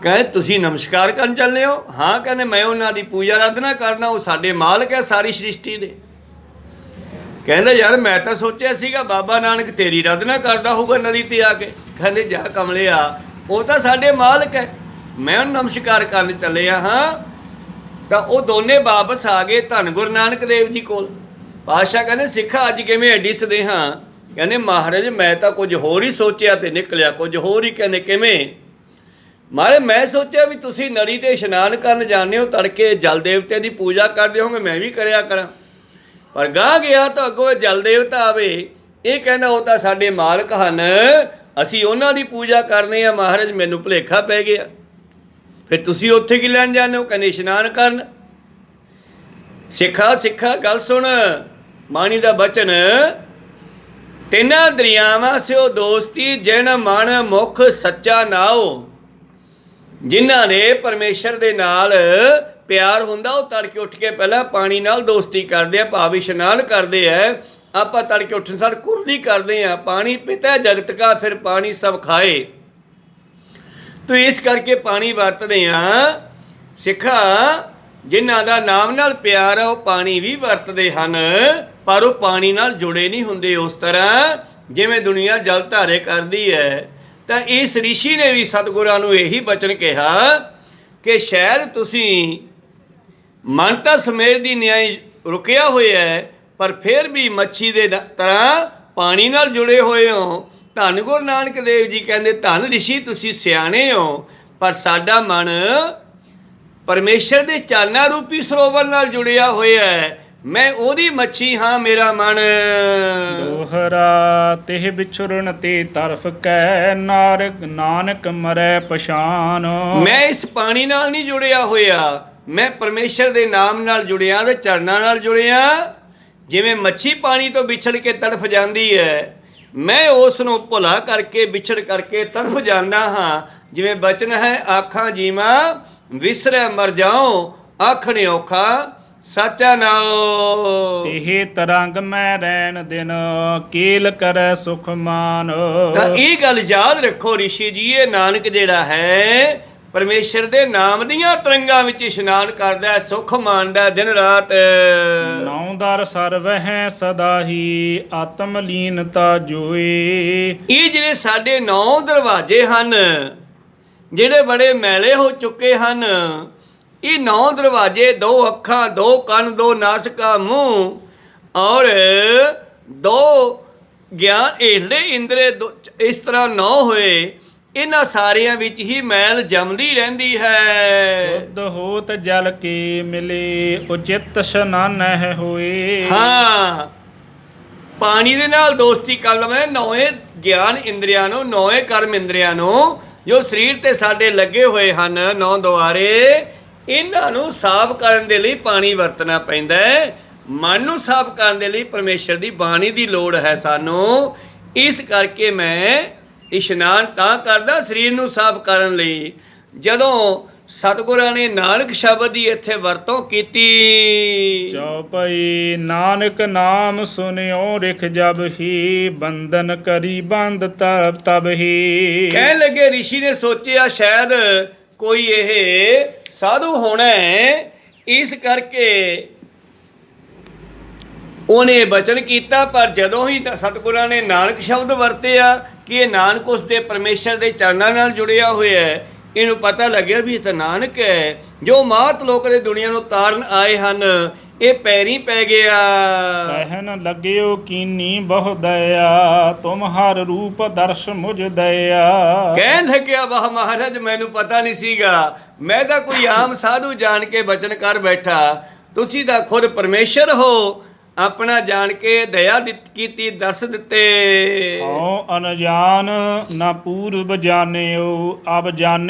ਕਹਿੰਦੇ ਤੁਸੀਂ ਨਮਸਕਾਰ ਕਰਨ ਚੱਲੇ ਹੋ? ਹਾਂ। ਕਹਿੰਦੇ ਮੈਂ ਉਹਨਾਂ ਦੀ ਪੂਜਾ ਆਰਾਧਨਾ ਕਰਨਾ, ਉਹ ਸਾਡੇ ਮਾਲਕ ਹੈ ਸਾਰੀ ਸ੍ਰਿਸ਼ਟੀ ਦੇ। ਕਹਿੰਦੇ ਯਾਰ ਮੈਂ ਤਾਂ ਸੋਚਿਆ ਸੀਗਾ ਬਾਬਾ ਨਾਨਕ ਤੇਰੀ ਆਰਾਧਨਾ ਕਰਦਾ ਹੋਊਗਾ ਨਦੀ ਤੇ ਆ ਕੇ। ਕਹਿੰਦੇ ਜਾ ਕਮਲਿਆ, ਉਹ ਤਾਂ ਸਾਡੇ ਮਾਲਕ ਹੈ, ਮੈਂ ਉਹਨੂੰ ਨਮਸਕਾਰ ਕਰਨ ਚੱਲੇ ਆ। ਹਾਂ। ਤਾਂ ਉਹ ਦੋਨੇ ਵਾਪਸ ਆ ਗਏ ਧੰਨ ਗੁਰੂ ਨਾਨਕ ਦੇਵ ਜੀ ਕੋਲ। ਪਾਤਸ਼ਾਹ ਕਹਿੰਦੇ ਸਿੱਖਾ ਅੱਜ ਕਿਵੇਂ ਐਡੀ ਸਦੇਹਾ? ਕਹਿੰਦੇ ਮਹਾਰਾਜ ਮੈਂ ਤਾਂ ਕੁਝ ਹੋਰ ਹੀ ਸੋਚਿਆ ਤੇ ਨਿਕਲਿਆ ਕੁਝ ਹੋਰ ਹੀ। ਕਹਿੰਦੇ ਕਿਵੇਂ? ਮਹਾਰਾਜ ਮੈਂ ਸੋਚਿਆ ਵੀ ਤੁਸੀਂ ਨਦੀ ਤੇ ਇਸ਼ਨਾਨ ਕਰਨ ਜਾਂਦੇ ਹੋ, ਤੜਕੇ ਜਲ ਦੇਵਤੇ ਦੀ ਪੂਜਾ ਕਰਦੇ ਹੋਗੇ, ਮੈਂ ਵੀ ਕਰਿਆ ਕਰਾਂ। ਪਰ ਗਾਹ ਗਿਆ ਤਾਂ ਅੱਗੋਂ ਜਲ ਦੇਵਤਾ ਆਵੇ, ਇਹ ਕਹਿੰਦਾ ਉਹ ਤਾਂ ਸਾਡੇ ਮਾਲਕ ਹਨ, ਅਸੀਂ ਉਹਨਾਂ ਦੀ ਪੂਜਾ ਕਰਨੀ ਆ। ਮਹਾਰਾਜ ਮੈਨੂੰ ਭੁਲੇਖਾ ਪੈ ਗਿਆ। ਫਿਰ ਤੁਸੀਂ ਉੱਥੇ ਕੀ ਲੈਣ ਜਾਂਦੇ ਹੋ? ਕਹਿੰਦੇ ਇਸ਼ਨਾਨ ਕਰਨ। ਸਿੱਖਾ ਗੱਲ ਸੁਣ, ਬਾਣੀ ਦਾ ਬਚਨ, ਤਿੰਨਾਂ ਦਰਿਆਵਾਂ ਸਿਓ ਦੋਸਤੀ, ਜਿਨ ਮਨ ਮੁਖ ਸੱਚਾ ਨਾਓ। ਜਿਨ੍ਹਾਂ ਨੇ ਪਰਮੇਸ਼ਰ ਦੇ ਨਾਲ ਪਿਆਰ ਹੁੰਦਾ, ਉਹ ਤੜਕੇ ਉੱਠ ਕੇ ਪਹਿਲਾਂ ਪਾਣੀ ਨਾਲ ਦੋਸਤੀ ਕਰਦੇ ਆ, ਭਾਵ ਇਸ਼ਨਾਨ ਕਰਦੇ ਆ। ਆਪਾਂ ਤੜਕੇ ਉੱਠਣ ਸਾਰ ਕੁਰਲੀ ਕਰਦੇ ਆ, ਪਾਣੀ ਪਿਤਾ ਜਗਤ ਕਾ ਫਿਰ ਪਾਣੀ ਸਭ ਖਾਏ। ਤੋ ਇਸ ਕਰਕੇ ਪਾਣੀ ਵਰਤਦੇ ਆ। ਸਿੱਖਾ ਜਿਨ੍ਹਾਂ ਦਾ ਨਾਮ ਨਾਲ ਪਿਆਰ ਆ, ਉਹ ਪਾਣੀ ਵੀ ਵਰਤਦੇ ਹਨ, ਪਰ ਉਹ ਪਾਣੀ ਨਾਲ ਜੁੜੇ ਨਹੀਂ ਹੁੰਦੇ ਉਸ ਤਰ੍ਹਾਂ ਜਿਵੇਂ ਦੁਨੀਆ ਜਲ ਧਾਰੇ ਕਰਦੀ ਹੈ। ਤਾਂ ਇਸ ਰਿਸ਼ੀ ਨੇ ਵੀ ਸਤਿਗੁਰਾਂ ਨੂੰ ਇਹੀ ਬਚਨ ਕਿਹਾ ਕਿ ਸ਼ਾਇਦ ਤੁਸੀਂ ਮਨ ਤਾਂ ਸਮੇਰ ਦੀ ਨਿਆਈ ਰੁਕਿਆ ਹੋਇਆ ਹੈ, ਪਰ ਫਿਰ ਵੀ ਮੱਛੀ ਦੇ ਤਰ੍ਹਾਂ ਪਾਣੀ ਨਾਲ ਜੁੜੇ ਹੋਏ ਹੋ। ਧੰਨ ਗੁਰੂ ਨਾਨਕ ਦੇਵ ਜੀ ਕਹਿੰਦੇ ਧੰਨ ਰਿਸ਼ੀ ਤੁਸੀਂ ਸਿਆਣੇ ਹੋ, ਪਰ ਸਾਡਾ ਮਨ ਪਰਮੇਸ਼ਰ ਦੇ ਚਾਨਣਾ ਰੂਪੀ ਸਰੋਵਰ ਨਾਲ ਜੁੜਿਆ ਹੋਇਆ ਹੈ। ਮੈਂ ਉਹਦੀ ਮੱਛੀ ਹਾਂ, ਮੇਰਾ ਮਨ ਦੋਹਰਾ ਤਿਹ ਵਿਛੁਰਨ ਤੇ ਤਰਫ ਕੈ, ਨਾਨਕ ਮਰੈ ਪਛਾਨ। ਮੈਂ ਇਸ ਪਾਣੀ ਨਾਲ ਨਹੀਂ ਜੁੜਿਆ ਹੋਇਆ, ਮੈਂ ਪਰਮੇਸ਼ਰ ਦੇ ਨਾਮ ਨਾਲ ਜੁੜਿਆ ਤੇ ਚਰਨਾਂ ਨਾਲ ਜੁੜਿਆ। ਜਿਵੇਂ ਮੱਛੀ ਪਾਣੀ ਤੋਂ ਵਿਛੜ ਕੇ ਤੜਫ ਜਾਂਦੀ ਹੈ, ਮੈਂ ਉਸ ਨੂੰ ਭੁਲਾ ਕਰਕੇ ਵਿਛੜ ਕਰਕੇ ਤੜਫ ਜਾਂਦਾ ਹਾਂ। ਜਿਵੇਂ ਬਚਨ ਹੈ ਆਖਾਂ ਜੀਵਾਂ ਵਿਸਰੈ ਮਰ ਜਾਓ, ਆਖਣੇ ਔਖਾ ਸਾਚਾ ਨਾਉ। ਇਹ ਤਰੰਗ ਮੈਂ ਰਹਿਣ ਦਿਨ, ਕੀਲ ਕਰੈ ਸੁਖ ਮਾਨ। ਤਾਂ ਇਹ ਗੱਲ ਯਾਦ ਰੱਖੋ ਰਿਸ਼ੀ ਜੀ, ਇਹ ਨਾਨਕ ਜਿਹੜਾ ਹੈ ਪਰਮੇਸ਼ਰ ਦੇ ਨਾਮ ਦੀਆਂ ਤਰੰਗਾਂ ਵਿੱਚ ਇਸ਼ਨਾਨ ਕਰਦਾ, ਸੁਖ ਮਾਣਦਾ ਦਿਨ ਰਾਤ। ਨੌ ਦਰ ਸਰਵਹਿ ਸਦਾ ਹੀ, ਆਤਮ ਲੀਨਤਾ ਜੋਏ। ਇਹ ਜਿਹੜੇ ਸਾਡੇ 9 ਦਰਵਾਜ਼ੇ ਹਨ, ਜਿਹੜੇ ਬੜੇ ਮੈਲੇ ਹੋ ਚੁੱਕੇ ਹਨ, ਇਹ 9 ਦਰਵਾਜ਼ੇ, 2 ਅੱਖਾਂ, 2 ਕੰਨ, 2 ਨਾਸਿਕਾ, ਮੂੰਹ ਔਰ 2 ਗਿਆਨ ਏਲੇ ਇੰਦਰੇ, ਇਸ ਤਰ੍ਹਾਂ 9 ਹੋਏ। ਇਹਨਾਂ ਸਾਰਿਆਂ ਵਿੱਚ ਹੀ ਮੈਲ ਜੰਮਦੀ ਰਹਿੰਦੀ ਹੈ। ਸ਼ੁੱਧ ਹੋਤ ਜਲ ਕੇ ਮਿਲੇ, ਉਚਿਤ ਇਸ਼ਨਾਨਹਿ ਹੋਏ। ਹਾਂ, ਪਾਣੀ ਦੇ ਨਾਲ ਦੋਸਤੀ ਕਰ ਲਵੇਂ। 9 ਗਿਆਨ ਇੰਦਰੀਆਂ ਨੂੰ, 9 ਕਰਮ ਇੰਦਰੀਆਂ ਨੂੰ ਜੋ ਸਰੀਰ ਤੇ ਸਾਡੇ ਲੱਗੇ ਹੋਏ ਹਨ, 9 ਦੁਆਰੇ, ਇਹਨਾਂ ਨੂੰ ਸਾਫ਼ ਕਰਨ ਦੇ ਲਈ ਪਾਣੀ ਵਰਤਣਾ ਪੈਂਦਾ ਹੈ। ਮਨ ਨੂੰ ਸਾਫ਼ ਕਰਨ ਦੇ ਲਈ ਪਰਮੇਸ਼ਰ ਦੀ ਬਾਣੀ ਦੀ ਲੋੜ ਹੈ ਸਾਨੂੰ। ਇਸ ਕਰਕੇ ਮੈਂ ਇਸ਼ਨਾਨ ਤਾਂ ਕਰਦਾ ਸਰੀਰ ਨੂੰ ਸਾਫ਼ ਕਰਨ ਲਈ। ਜਦੋਂ ਸਤਿਗੁਰਾਂ ਨੇ ਨਾਨਕ ਸ਼ਬਦ ਦੀ ਇੱਥੇ ਵਰਤੋਂ ਕੀਤੀ, ਚੌਪਈ ਨਾਨਕ ਨਾਮ ਸੁਨਿਓ ਰਿਖ ਜਬ ਹੀ, ਬੰਧਨ ਕਰੀ ਬੰਦ ਤਬ ਹੀ। ਕਹਿਣ ਲੱਗੇ ਰਿਸ਼ੀ ਨੇ ਸੋਚਿਆ ਸ਼ਾਇਦ ਕੋਈ ਇਹ ਸਾਧੂ ਹੋਣਾ ਹੈ, ਇਸ ਕਰਕੇ ਉਹਨੇ ਬਚਨ ਕੀਤਾ। ਪਰ ਜਦੋਂ ਹੀ ਸਤਿਗੁਰਾਂ ਨੇ ਨਾਨਕ ਸ਼ਬਦ ਵਰਤਿਆ, ਕਿ ਇਹ ਨਾਨਕ ਉਸ ਦੇ ਪਰਮੇਸ਼ਰ ਦੇ ਚਰਨਾਂ ਨਾਲ ਜੁੜਿਆ ਹੋਇਆ ਹੈ। ਇਹਨੂੰ ਪਤਾ ਲੱਗਿਆ ਵੀ ਇਹ ਤਾਂ ਨਾਨਕ ਹੈ ਜੋ ਮਾਤ ਲੋਕ ਦੇ ਦੁਨੀਆ ਨੂੰ ਤਾਰਨ ਆਏ ਹਨ। ਇਹ ਪੈਰੀ ਪੈ ਗਿਆ। ਕਹਿਨ ਲੱਗਿਓ ਕੀਨੀ ਬਹੁ ਦਇਆ ਤੁਮ ਹਰ ਰੂਪ ਦਰਸ਼ ਮੁਝ ਦਇਆ। ਕਹਿਣ ਲੱਗਿਆ ਵਾਹ ਮਹਾਰਾਜ ਮੈਨੂੰ ਪਤਾ ਨਹੀਂ ਸੀਗਾ, ਮੈਂ ਤਾਂ ਕੋਈ ਆਮ ਸਾਧੂ ਜਾਣ ਕੇ ਬਚਨ ਕਰ ਬੈਠਾ, ਤੁਸੀਂ ਤਾਂ ਖੁਦ ਪਰਮੇਸ਼ਰ ਹੋ। ਆਪਣਾ ਜਾਣ ਕੇ ਦਇਆ ਕੀਤੀ, ਦਰਸ ਦਿੱਤੇ। ਹਉ ਅਨਜਾਨ ਨਾ ਪੂਰਬ ਜਾਣਿਓ ਅਬ ਜਾਣੇ